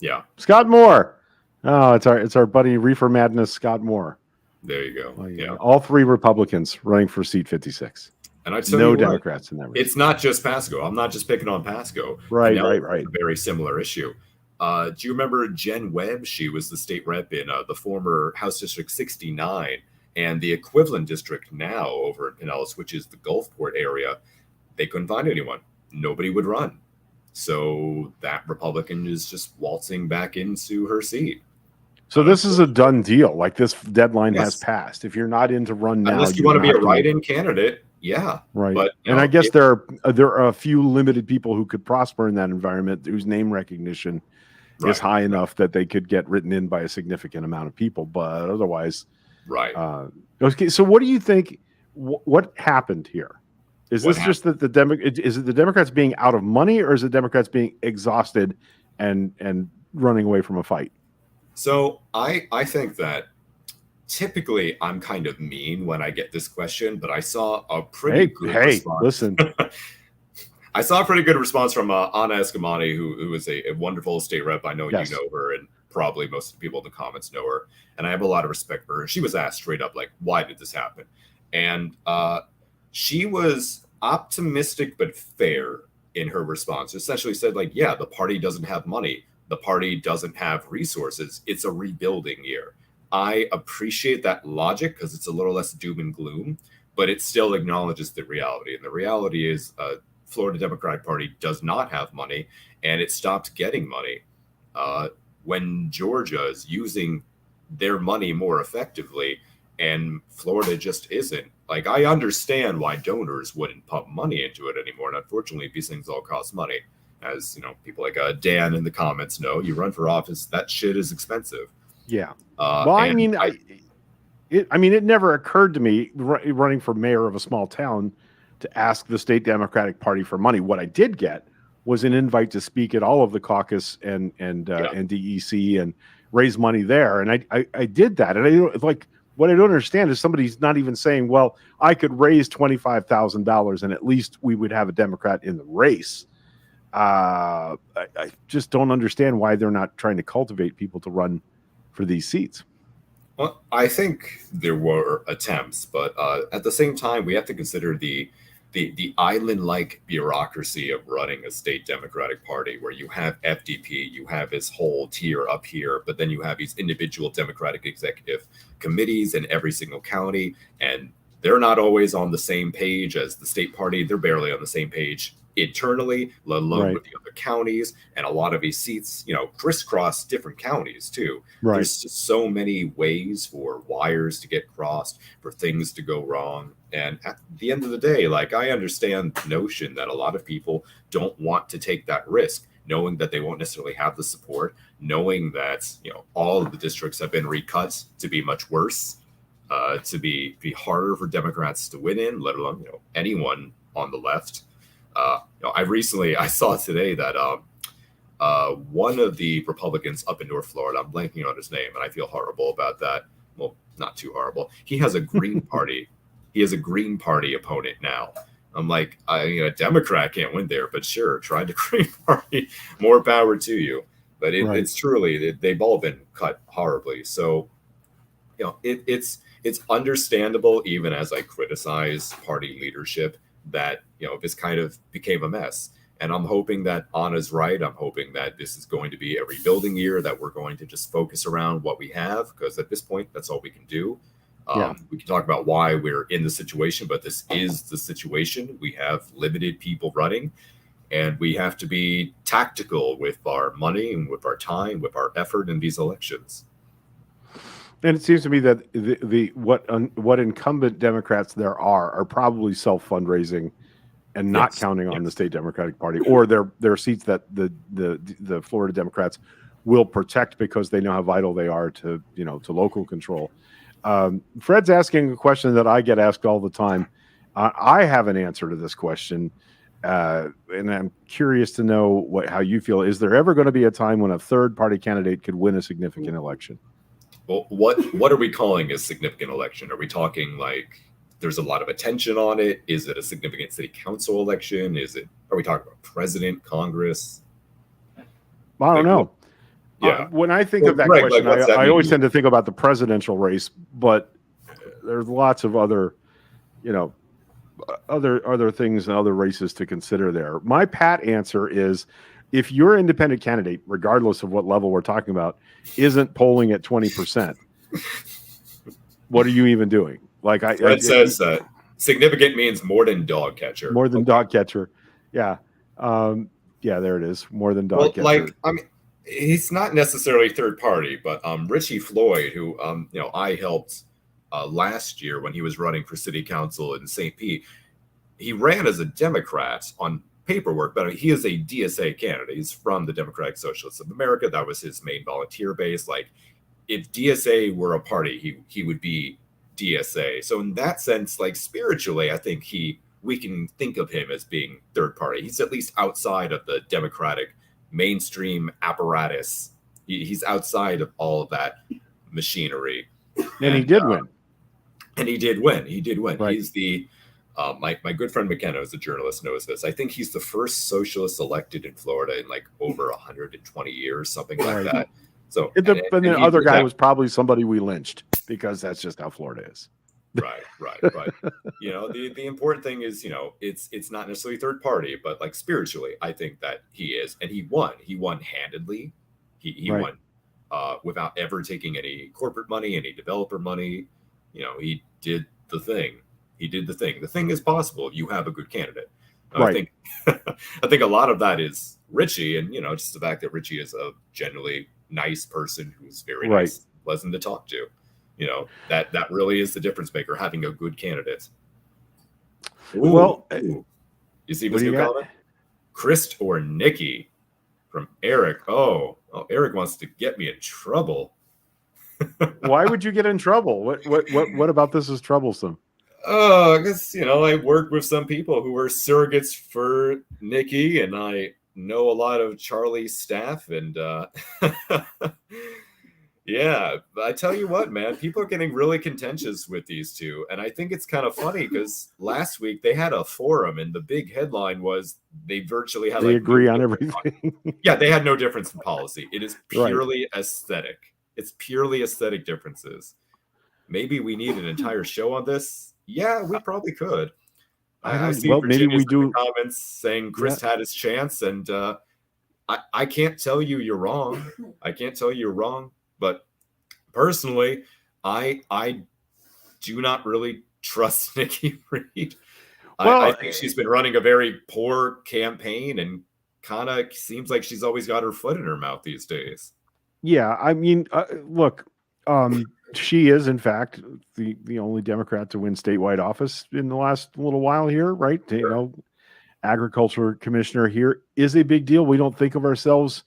Yeah. Scott Moore. Oh, it's our buddy Reefer Madness, Scott Moore. There you go. Well, Yeah. all three Republicans running for seat 56. And I tell No you Democrats in that race. it's not just Pasco. I'm not just picking on Pasco. Right. A very similar issue. Do you remember Jen Webb? She was the state rep in the former House District 69, and the equivalent district now over in Pinellas, which is the Gulfport area. They couldn't find anyone. Nobody would run. So that Republican is just waltzing back into her seat. So this is a done deal. Like, this deadline Yes. has passed. If you're not in to run now, unless you want to be a write-in candidate, yeah. Right. But and I guess there are a few limited people who could prosper in that environment whose name recognition is high enough that they could get written in by a significant amount of people. But otherwise, right. Okay. So what do you think? What happened here? Is this just that is it the Democrats being out of money, or is it Democrats being exhausted and running away from a fight? So I think that typically I'm kind of mean when I get this question, but I saw a pretty good response. Listen. I saw a pretty good response from Anna Escamani, who is a wonderful state rep. I know you know her, and probably most of the people in the comments know her. And I have a lot of respect for her. She was asked straight up, like, why did this happen? And she was optimistic but fair in her response. Essentially said, like, yeah, the party doesn't have money. The party doesn't have resources. It's a rebuilding year. I appreciate that logic because it's a little less doom and gloom, but it still acknowledges the reality. And the reality is Florida Democratic Party does not have money, and it stopped getting money when Georgia is using their money more effectively, and Florida just isn't. Like, I understand why donors wouldn't pump money into it anymore, and unfortunately, these things all cost money. As you know, people like Dan in the comments know, you run for office, that shit is expensive. Yeah. Well, I mean, it never occurred to me running for mayor of a small town to ask the state Democratic Party for money. What I did get was an invite to speak at all of the caucus and DEC and raise money there, and I did that. And what I don't understand is somebody's not even saying, well, I could raise $25,000 and at least we would have a Democrat in the race. I just don't understand why they're not trying to cultivate people to run for these seats. Well, I think there were attempts, but at the same time, we have to consider the island-like bureaucracy of running a state Democratic Party, where you have FDP, you have this whole tier up here, but then you have these individual Democratic executive committees in every single county, and they're not always on the same page as the state party. They're barely on the same page internally, let alone with the other counties. And a lot of these seats, crisscross different counties too. Right. There's just so many ways for wires to get crossed, for things to go wrong. And at the end of the day, like, I understand the notion that a lot of people don't want to take that risk, knowing that they won't necessarily have the support, knowing that, all of the districts have been recut to be much worse, to be harder for Democrats to win in, let alone, anyone on the left. I saw today that one of the Republicans up in North Florida, I'm blanking on his name, and I feel horrible about that. Well, not too horrible. He has a Green Party. He has a Green Party opponent now. I'm like, a Democrat can't win there, but sure, try the Green Party. More power to you. But it's truly, they've all been cut horribly. So, it's understandable, even as I criticize party leadership, that this kind of became a mess. And I'm hoping that Anna's right. I'm hoping that this is going to be a rebuilding year, that we're going to just focus around what we have, because at this point, that's all we can do. We can talk about why we're in the situation, but this is the situation. We have limited people running, and we have to be tactical with our money and with our time, with our effort in these elections. And it seems to me that what incumbent Democrats there are probably self-fundraising and not counting on the state Democratic Party, or their seats that the Florida Democrats will protect because they know how vital they are to local control. Fred's asking a question that I get asked all the time. I have an answer to this question, and I'm curious to know how you feel. Is there ever going to be a time when a third-party candidate could win a significant election? Well, what are we calling a significant election? Are we talking like there's a lot of attention on it? Is it a significant city council election? Are we talking about president, Congress? I don't know. Yeah. When I think of that question, I always tend to think about the presidential race, but there's lots of other, you know, other things and other races to consider there. My pat answer is, if your independent candidate, regardless of what level we're talking about, isn't polling at 20%, what are you even doing? Like Fred says significant means more than dog catcher. More than dog catcher. Yeah. Yeah, there it is. More than dog catcher. Like, I mean, he's not necessarily third party, but Richie Floyd, who I helped last year when he was running for city council in St. Pete, he ran as a Democrat on paperwork, but he is a DSA candidate. He's from the Democratic Socialists of America. That was his main volunteer base. Like, if DSA were a party, he would be DSA. So in that sense, like, spiritually, I think we can think of him as being third party. He's at least outside of the Democratic mainstream apparatus. He's outside of all of that machinery. And he did win. And he did win. He did win. Right. He's the my good friend McKenna, who's a journalist, knows this. I think he's the first socialist elected in Florida in like over 120 years, something like that. So, and the other guy was probably somebody we lynched, because that's just how Florida is. Right. The important thing is, it's not necessarily third party, but like spiritually, I think that he is, and he won handedly. He won without ever taking any corporate money, any developer money. He did the thing. The thing is possible. You have a good candidate. Right. I think a lot of that is Richie, and just the fact that Richie is a generally nice person who's very nice, pleasant to talk to. That really is the difference maker, having a good candidate. Ooh. You see what's new comment? Chris or Nikki from Eric. Oh, Eric wants to get me in trouble. Why would you get in trouble? What about this is troublesome? Oh, because I worked with some people who were surrogates for Nikki, and I know a lot of Charlie's staff, and yeah, I tell you what, man, people are getting really contentious with these two, and I think it's kind of funny because last week they had a forum, and the big headline was they virtually had agree on everything. Yeah, they had no difference in policy. It is purely aesthetic. It's purely aesthetic differences. Maybe we need an entire show on this. Yeah, we probably could. I see maybe we do comments saying Chris had his chance, and I can't tell you you're wrong. But personally, I do not really trust Nikki Reed. I think she's been running a very poor campaign, and kind of seems like she's always got her foot in her mouth these days. Yeah, I mean, look, she is, in fact, the only Democrat to win statewide office in the last little while here, right? Sure. Agriculture commissioner here is a big deal. We don't think of ourselves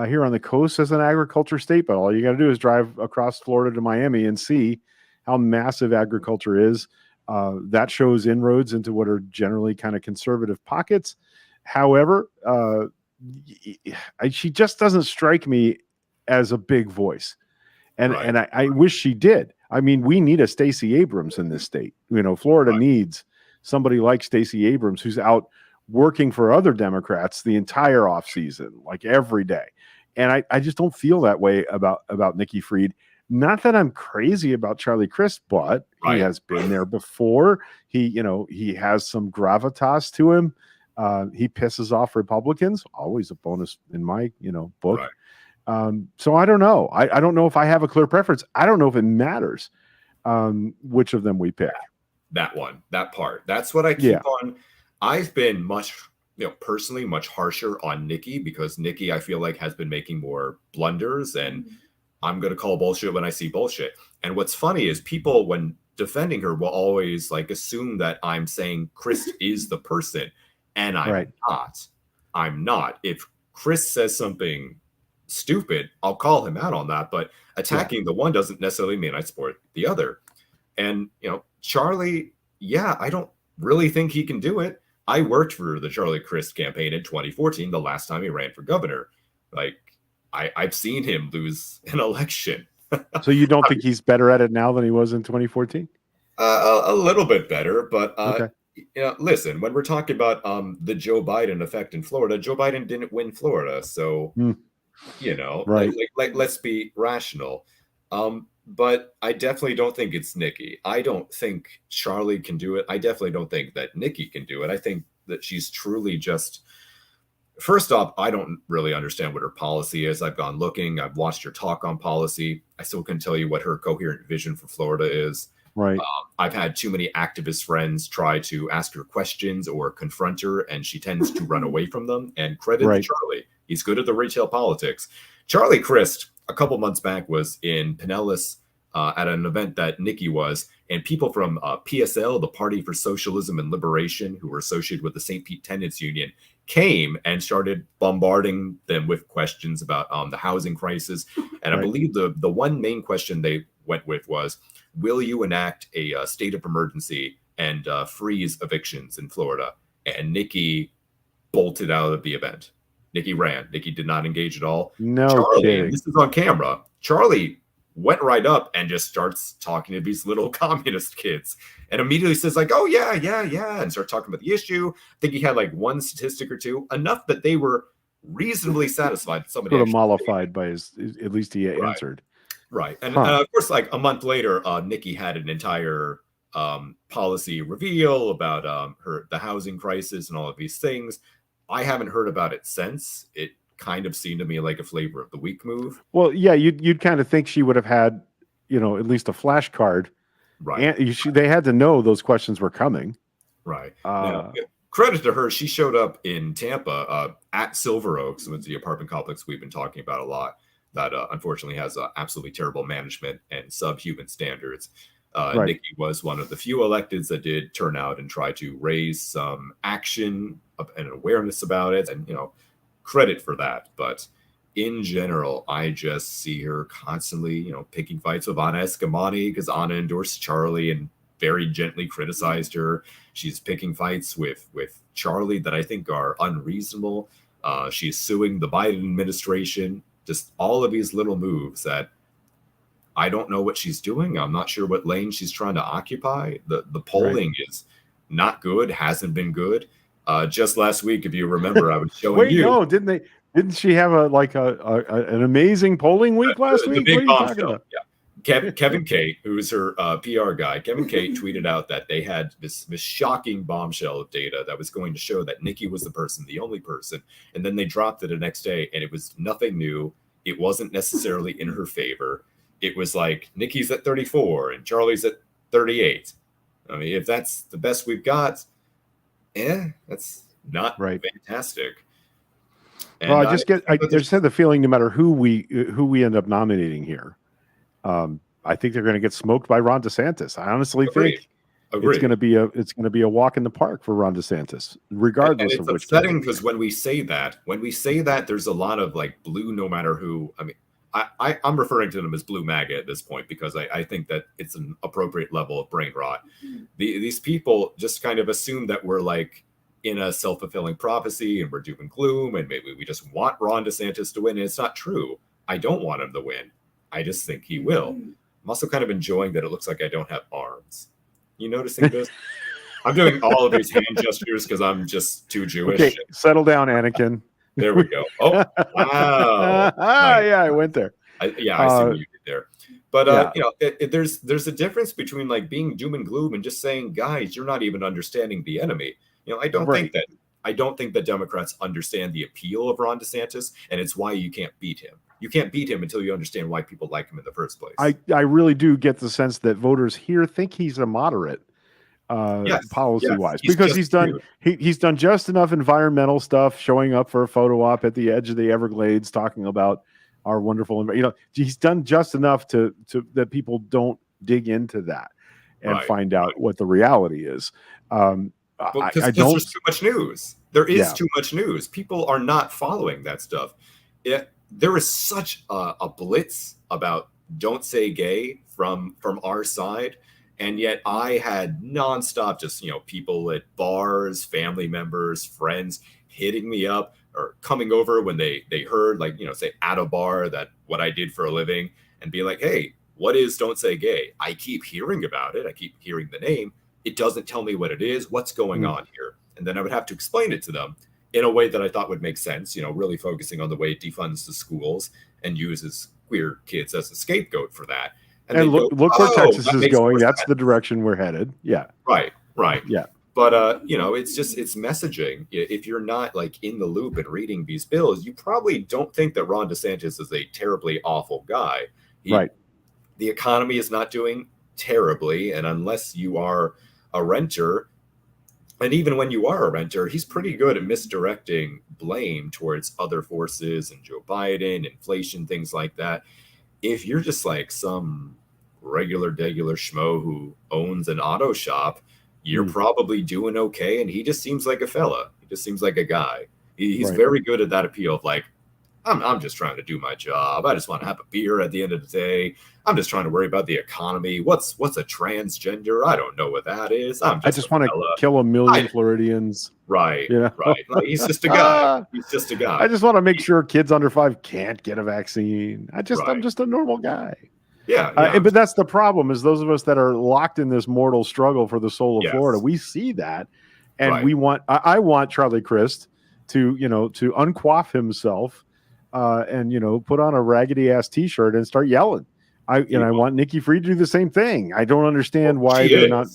here on the coast as an agriculture state, but all you got to do is drive across Florida to Miami and see how massive agriculture is. That shows inroads into what are generally kind of conservative pockets. However, she just doesn't strike me as a big voice. And I wish she did. I mean, we need a Stacey Abrams in this state. Florida needs somebody like Stacey Abrams who's out working for other Democrats the entire offseason, like every day. And I just don't feel that way about Nikki Fried. Not that I'm crazy about Charlie Crist, but he has been there before. He has some gravitas to him. He pisses off Republicans, always a bonus in my book. So I don't know. I don't know if I have a clear preference. I don't know if it matters which of them we pick. That part. That's what I keep on. I've been personally much harsher on Nikki, because Nikki, I feel like, has been making more blunders, and I'm going to call bullshit when I see bullshit. And what's funny is people, when defending her, will always assume that I'm saying Chris is the person, and I'm not. I'm not. If Chris says something stupid, I'll call him out on that, but attacking the one doesn't necessarily mean I support the other. And Charlie, I don't really think he can do it. I worked for the Charlie Crist campaign in 2014, the last time he ran for governor. I've seen him lose an election. So you don't think he's better at it now than he was in 2014? A little bit better, but listen, when we're talking about the Joe Biden effect in Florida, Joe Biden didn't win Florida, so let's be rational. but I definitely don't think it's Nikki. I don't think Charlie can do it. I definitely don't think that Nikki can do it. I think that she's truly just, first off, I don't really understand what her policy is. I've gone looking, I've watched her talk on policy. I still couldn't tell you what her coherent vision for Florida is. Right. I've had too many activist friends try to ask her questions or confront her, and she tends to run away from them. And credit to Charlie. He's good at the retail politics. Charlie Crist, a couple months back, was in Pinellas at an event that Nikki was, and people from PSL, the Party for Socialism and Liberation, who were associated with the St. Pete Tenants Union, came and started bombarding them with questions about the housing crisis. And I believe the one main question they went with was, will you enact a state of emergency and freeze evictions in Florida? And Nikki bolted out of the event. Nikki ran. Nikki did not engage at all. No Charlie, kidding. this is on camera. Charlie went right up and just starts talking to these little communist kids and immediately says like, oh yeah, and start talking about the issue. I think he had like one statistic or two, enough that they were reasonably satisfied. Somebody sort of mollified by his, at least he answered. Right. And of course, like a month later, Nikki had an entire policy reveal about the housing crisis and all of these things. I haven't heard about it since. It kind of seemed to me like a flavor of the week move. Well, yeah, you'd kind of think she would have had, at least a flashcard. Right. And they had to know those questions were coming. Right. Now, credit to her, she showed up in Tampa at Silver Oaks, which is the apartment complex we've been talking about a lot, that unfortunately has absolutely terrible management and subhuman standards. Nikki was one of the few electeds that did turn out and try to raise some action and awareness about it. And, credit for that. But in general, I just see her constantly, picking fights with Anna Eskamani because Anna endorsed Charlie and very gently criticized her. She's picking fights with Charlie that I think are unreasonable. She's suing the Biden administration. Just all of these little moves that I don't know what she's doing. I'm not sure what lane she's trying to occupy. The polling is not good, hasn't been good. Just last week, if you remember, I was showing you. No, didn't she have an amazing polling week last week? The big bombshell. Yeah. Kevin Kate, who is her PR guy, Kevin Kate tweeted out that they had this shocking bombshell of data that was going to show that Nikki was the person, the only person. And then they dropped it the next day, and it was nothing new. It wasn't necessarily in her favor. It was like Nikki's at 34 and Charlie's at 38. I mean, if that's the best we've got, that's not fantastic. And well, I just had the feeling no matter who we end up nominating here, I think they're going to get smoked by Ron DeSantis. I honestly think it's going to be a walk in the park for Ron DeSantis, regardless of which. It's upsetting because when we say that, there's a lot of like blue, no matter who. I mean, I'm referring to them as blue MAGA at this point because I think that it's an appropriate level of brain rot. These people just kind of assume that we're like in a self-fulfilling prophecy and we're doom and gloom and maybe we just want Ron DeSantis to win. And it's not true. I don't want him to win. I just think he will. I'm also kind of enjoying that it looks like I don't have arms. You noticing this? I'm doing all of these hand gestures because I'm just too Jewish. Okay, settle down, Anakin. There we go. Oh, wow. Yeah, I went there. I see what you did there. But, there's a difference between like being doom and gloom and just saying, guys, you're not even understanding the enemy. I don't think that Democrats understand the appeal of Ron DeSantis, and it's why you can't beat him. You can't beat him until you understand why people like him in the first place. I really do get the sense that voters here think he's a moderate. Policy-wise, because he's done just enough environmental stuff, showing up for a photo op at the edge of the Everglades, talking about our wonderful. He's done just enough to that people don't dig into that and find out what the reality is. Because there's too much news. There is too much news. People are not following that stuff. There is such a blitz about "Don't Say Gay" from our side. And yet I had nonstop just, people at bars, family members, friends hitting me up or coming over when they heard like, say at a bar that what I did for a living and be like, hey, what is Don't Say Gay? I keep hearing about it. I keep hearing the name. It doesn't tell me what it is. What's going on here? And then I would have to explain it to them in a way that I thought would make sense, really focusing on the way it defunds the schools and uses queer kids as a scapegoat for that. And they go, look where "Oh, Texas that is makes more going. That's sense." the direction we're headed. Yeah. Right, right. Yeah. But it's messaging. If you're not like in the loop and reading these bills, you probably don't think that Ron DeSantis is a terribly awful guy. Right. The economy is not doing terribly, and unless you are a renter, and even when you are a renter, he's pretty good at misdirecting blame towards other forces and Joe Biden, inflation, things like that. If you're just like some regular schmo who owns an auto shop, you're probably doing okay. And he just seems like a fella. He just seems like a guy. He's Right. very good at that appeal of like, I'm just trying to do my job. I just want to have a beer at the end of the day. I'm just trying to worry about the economy. What's a transgender? I don't know what that is. I just want to kill a million Floridians. Right, You know? right. Like, he's just a guy. He's just a guy. I just want to make sure kids under 5 can't get a vaccine. I'm Right. just a normal guy. Yeah. But that's the problem, is those of us that are locked in this mortal struggle for the soul of Yes. Florida, we see that, and Right. we want. I want Charlie Crist to uncoif himself, and put on a raggedy ass T-shirt and start yelling. I want Nikki Fried to do the same thing. I don't understand why they're not.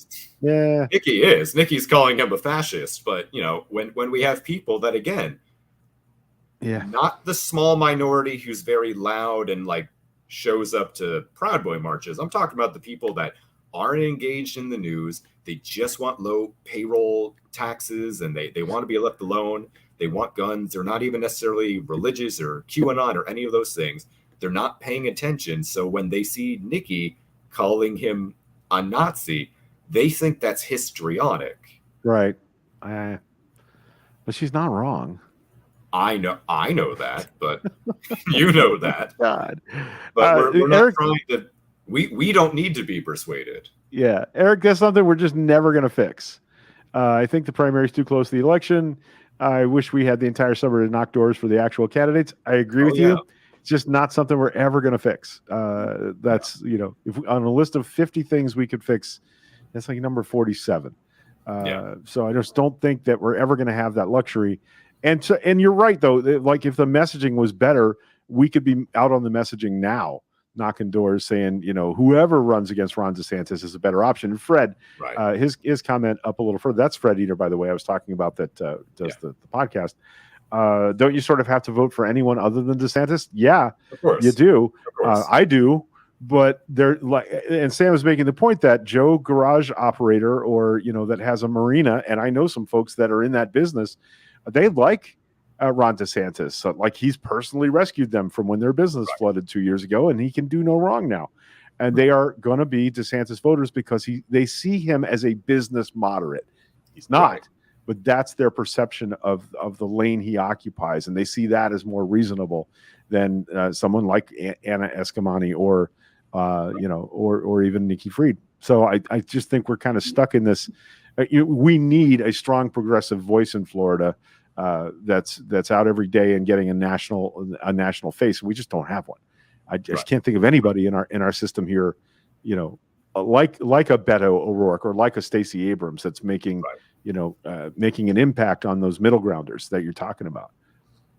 Yeah, Nikki is. Nikki's calling him a fascist, but when we have people that, again, not the small minority who's very loud and like shows up to Proud Boy marches. I'm talking about the people that aren't engaged in the news. They just want low payroll taxes, and they want to be left alone. They want guns. They're not even necessarily religious or QAnon or any of those things. They're not paying attention. So when they see Nikki calling him a Nazi, they think that's histrionic. Right. But she's not wrong. I know that, but you know that. God. But we're not trying to. We don't need to be persuaded. Yeah, Eric, that's something we're just never going to fix. I think the primary's too close to the election. I wish we had the entire summer to knock doors for the actual candidates. I agree with you. It's just not something we're ever going to fix. That's if on a list of 50 things we could fix, that's like number 47. So I just don't think that we're ever going to have that luxury. And you're right, though. Like, if the messaging was better, we could be out on the messaging now, knocking doors, saying, whoever runs against Ron DeSantis is a better option. And Fred, his comment up a little further. That's Fred Eater, by the way. I was talking about that does the podcast. Don't you sort of have to vote for anyone other than DeSantis? Yeah, of course you do. I do. But they're like, and Sam is making the point that Joe Garage Operator, or that has a marina, and I know some folks that are in that business. They like Ron DeSantis. So, like, he's personally rescued them from when their business flooded 2 years ago, and he can do no wrong now. And they are going to be DeSantis voters because they see him as a business moderate. He's not, but that's their perception of the lane he occupies, and they see that as more reasonable than someone like Anna Eskamani or even Nikki Fried. So I just think we're kind of stuck in this. We need a strong progressive voice in Florida that's out every day and getting a national face. We just don't have one. I just can't think of anybody in our system here, like a Beto O'Rourke or like a Stacey Abrams that's making making an impact on those middle grounders that you're talking about.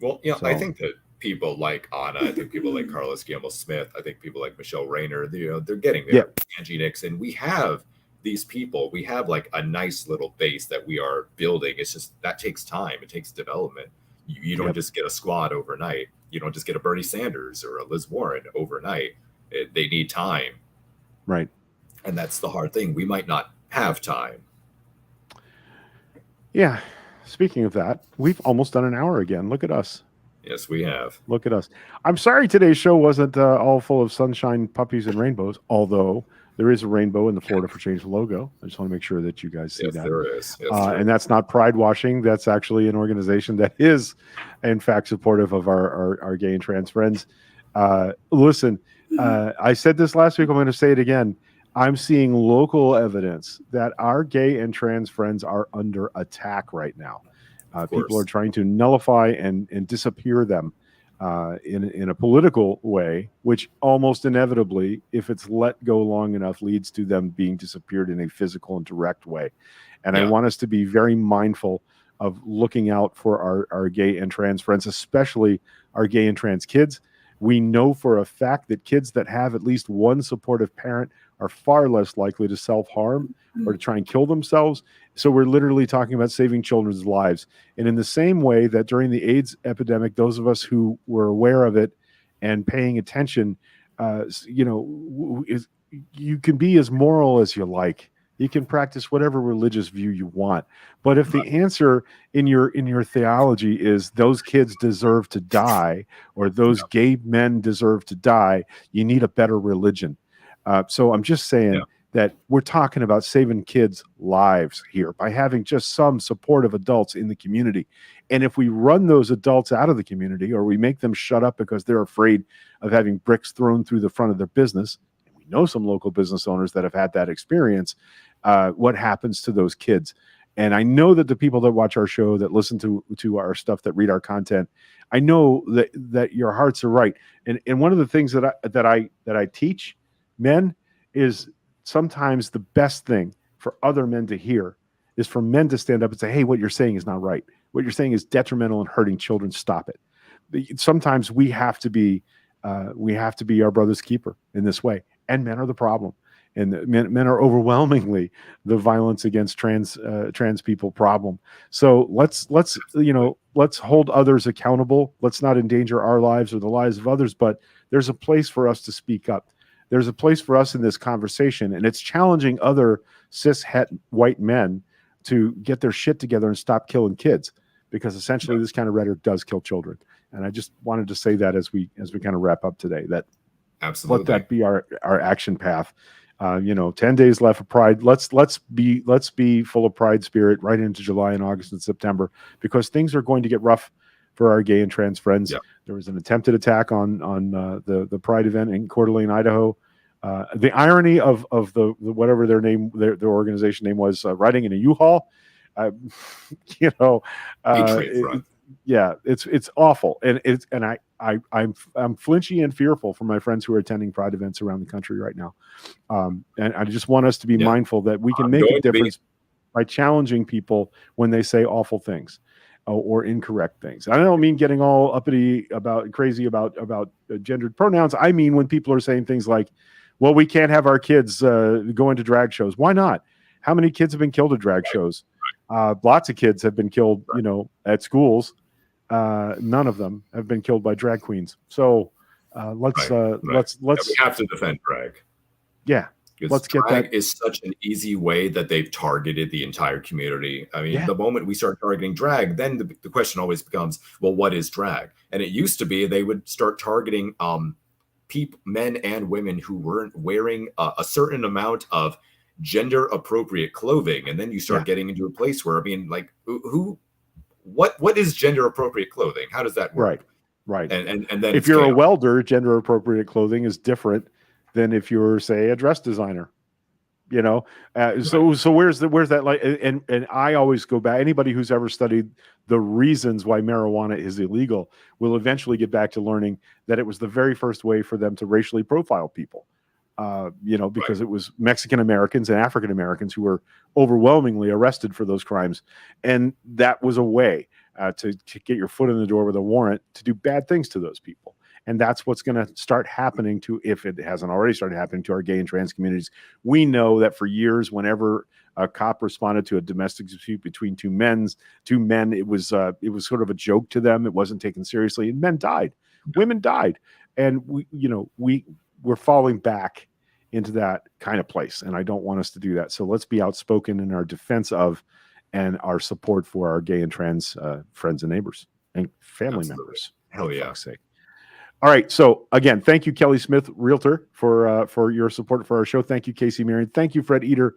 Well, I think that people like Anna, I think people like Carlos Gamble Smith, I think people like Michelle Rayner, they're getting there. Angie Nixon, we have these people. We have like a nice little base that we are building. It's just that takes time. It takes development. You don't just get a squad overnight. You don't just get a Bernie Sanders or a Liz Warren overnight. They need time. Right. And that's the hard thing. We might not have time. Yeah. Speaking of that, we've almost done an hour again. Look at us. Yes, we have. Look at us. I'm sorry today's show wasn't all full of sunshine, puppies, and rainbows, although there is a rainbow in the Florida for Change logo. I just want to make sure that you guys see that. Yes, there is. Yes, and that's not pride washing. That's actually an organization that is, in fact, supportive of our gay and trans friends. Listen, I said this last week. I'm going to say it again. I'm seeing local evidence that our gay and trans friends are under attack right now. People are trying to nullify and disappear them in a political way, which almost inevitably, if it's let go long enough, leads to them being disappeared in a physical and direct way. And I want us to be very mindful of looking out for our gay and trans friends, especially our gay and trans kids. We know for a fact that kids that have at least one supportive parent are far less likely to self-harm or to try and kill themselves. So we're literally talking about saving children's lives. And in the same way that during the AIDS epidemic, those of us who were aware of it and paying attention, you can be as moral as you like. You can practice whatever religious view you want. But if the answer in your theology is those kids deserve to die or those gay men deserve to die, you need a better religion. So I'm just saying that we're talking about saving kids' lives here by having just some supportive adults in the community. And if we run those adults out of the community or we make them shut up because they're afraid of having bricks thrown through the front of their business, and we know some local business owners that have had that experience, what happens to those kids? And I know that the people that watch our show, that listen to our stuff, that read our content, I know that your hearts are right. And one of the things that I teach men is sometimes the best thing for other men to hear is for men to stand up and say, hey, what you're saying is not right. What you're saying is detrimental and hurting children. Stop it. Sometimes we have to be our brother's keeper in this way. And men are the problem. And men are overwhelmingly the violence against trans people problem. So let's hold others accountable. Let's not endanger our lives or the lives of others, but there's a place for us to speak up. There's a place for us in this conversation, and it's challenging other cis het white men to get their shit together and stop killing kids, because essentially this kind of rhetoric does kill children. And I just wanted to say that as we kind of wrap up today, that absolutely let that be our action path. 10 days left of Pride. Let's be full of Pride spirit right into July and August and September, because things are going to get rough for our gay and trans friends. Yep. There was an attempted attack on the Pride event in Coeur d'Alene, Idaho. The irony of the whatever their name, their organization name was, riding in a U-Haul. It's awful, and I'm flinchy and fearful for my friends who are attending Pride events around the country right now. And I just want us to be mindful that we can make a difference by challenging people when they say awful things or incorrect things. I don't mean getting all uppity crazy about gendered pronouns. I mean when people are saying things like, well, we can't have our kids go into drag shows. Why not? How many kids have been killed at drag shows? Lots of kids have been killed, at schools. None of them have been killed by drag queens. So let's we have to defend drag. Yeah. Let's get that. Drag is such an easy way that they've targeted the entire community. I mean, the moment we start targeting drag, then the question always becomes, well, what is drag? And it used to be they would start targeting men and women who weren't wearing a certain amount of gender appropriate clothing. And then you start getting into a place where, I mean, like, what is gender appropriate clothing? How does that work? Right. And then if you're a welder, gender appropriate clothing is different than if you're, say, a dress designer. So where's that, like, and I always go back, anybody who's ever studied the reasons why marijuana is illegal will eventually get back to learning that it was the very first way for them to racially profile people. Because it was Mexican Americans and African Americans who were overwhelmingly arrested for those crimes. And that was a way to get your foot in the door with a warrant to do bad things to those people. And that's what's going to start happening if it hasn't already started happening to our gay and trans communities. We know that for years, whenever a cop responded to a domestic dispute between two men, it was sort of a joke to them. It wasn't taken seriously, and men died, women died. And we're falling back into that kind of place. And I don't want us to do that. So let's be outspoken in our defense of and our support for our gay and trans friends and neighbors and family members. Hell yeah. For fuck's sake. All right. So again, thank you, Kelly Smith, Realtor, for your support for our show. Thank you, Casey Marion. Thank you, Fred Eater,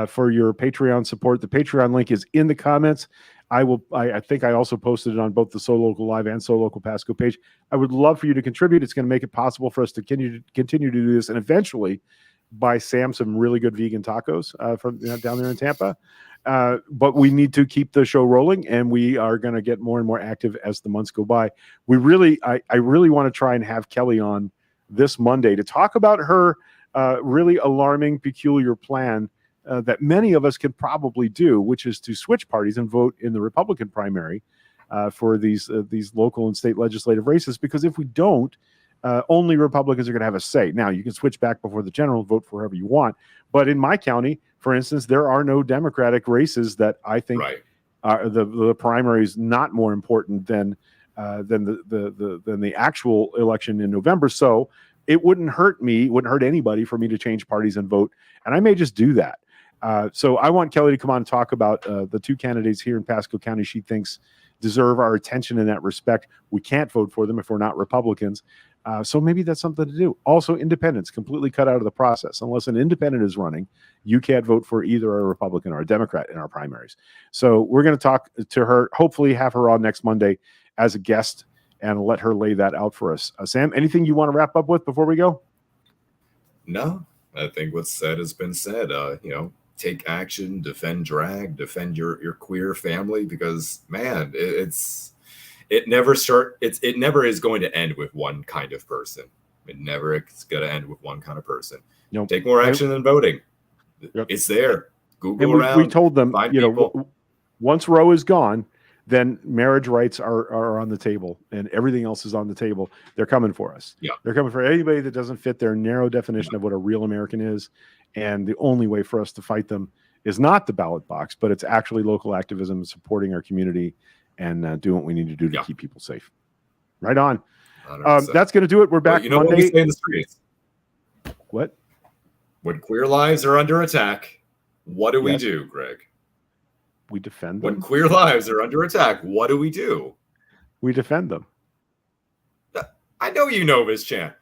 for your Patreon support. The Patreon link is in the comments. I think I also posted it on both the So Local Live and So Local Pasco page. I would love for you to contribute. It's going to make it possible for us to continue to do this and eventually buy Sam some really good vegan tacos from down there in Tampa. But we need to keep the show rolling, and we are going to get more and more active as the months go by. I really want to try and have Kelly on this Monday to talk about her really alarming, peculiar plan that many of us can probably do, which is to switch parties and vote in the Republican primary for these local and state legislative races. Because if we don't, only Republicans are going to have a say. Now, you can switch back before the general, vote for whoever you want. But in my county, for instance, there are no Democratic races that I think the primary is not more important than the actual election in November. So it wouldn't hurt me, wouldn't hurt anybody for me to change parties and vote. And I may just do that. So I want Kelly to come on and talk about the two candidates here in Pasco County she thinks deserve our attention in that respect. We can't vote for them if we're not Republicans. So maybe that's something to do. Also, independents completely cut out of the process. Unless an independent is running, you can't vote for either a Republican or a Democrat in our primaries. So we're going to talk to her, hopefully have her on next Monday as a guest and let her lay that out for us. Sam, anything you want to wrap up with before we go? No, I think what's said has been said. Take action, defend drag, defend your queer family, because man, it never is going to end with one kind of person. It never is going to end with one kind of person. Nope. Take more action than voting. Yep. It's there. Google and around. We told them, people. Once Roe is gone, then marriage rights are on the table and everything else is on the table. They're coming for us. Yeah. They're coming for anybody that doesn't fit their narrow definition of what a real American is. And the only way for us to fight them is not the ballot box, but it's actually local activism, supporting our community, and doing what we need to do to keep people safe. Right on. That's going to do it. We're back Monday. What we say in the streets? What? When queer lives are under attack, what do we do, Greg? We defend them. When queer lives are under attack, what do we do? We defend them. I know you know this chant.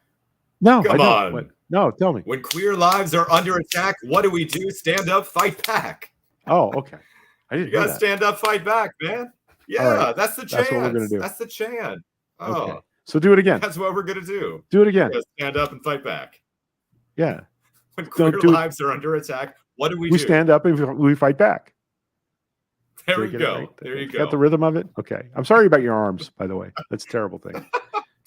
No, come on. What? No, tell me. When queer lives are under attack, what do we do? Stand up, fight back. Oh, okay. You gotta stand up, fight back, man. Yeah, right. That's the chant. That's what we're gonna do. That's the chant. Oh, okay. So do it again. That's what we're gonna do. Do it again. Stand up and fight back. Yeah. When queer lives are under attack, what do we do? We stand up and we fight back. There we go. Right. There you go. Got the rhythm of it? Okay. I'm sorry about your arms, by the way. That's a terrible thing.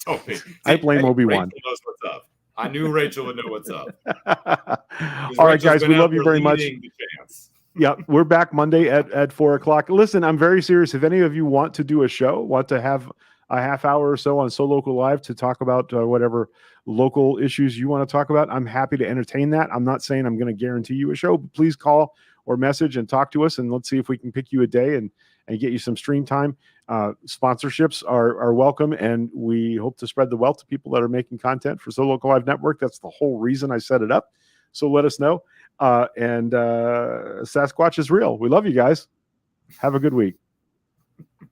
Don't be. I blame Obi-Wan. Rachel knows what's up. I knew Rachel would know what's up. All right, guys, we love you very much. Yeah, we're back Monday at 4:00. Listen, I'm very serious. If any of you want to do a show, want to have a half hour or so on So Local Live to talk about whatever local issues you want to talk about, I'm happy to entertain that. I'm not saying I'm going to guarantee you a show, but please call or message and talk to us, and let's see if we can pick you a day and get you some stream time. Sponsorships are welcome, and we hope to spread the wealth to people that are making content for So Local Live Network. That's the whole reason I set it up. So let us know. And Sasquatch is real. We love you guys. Have a good week.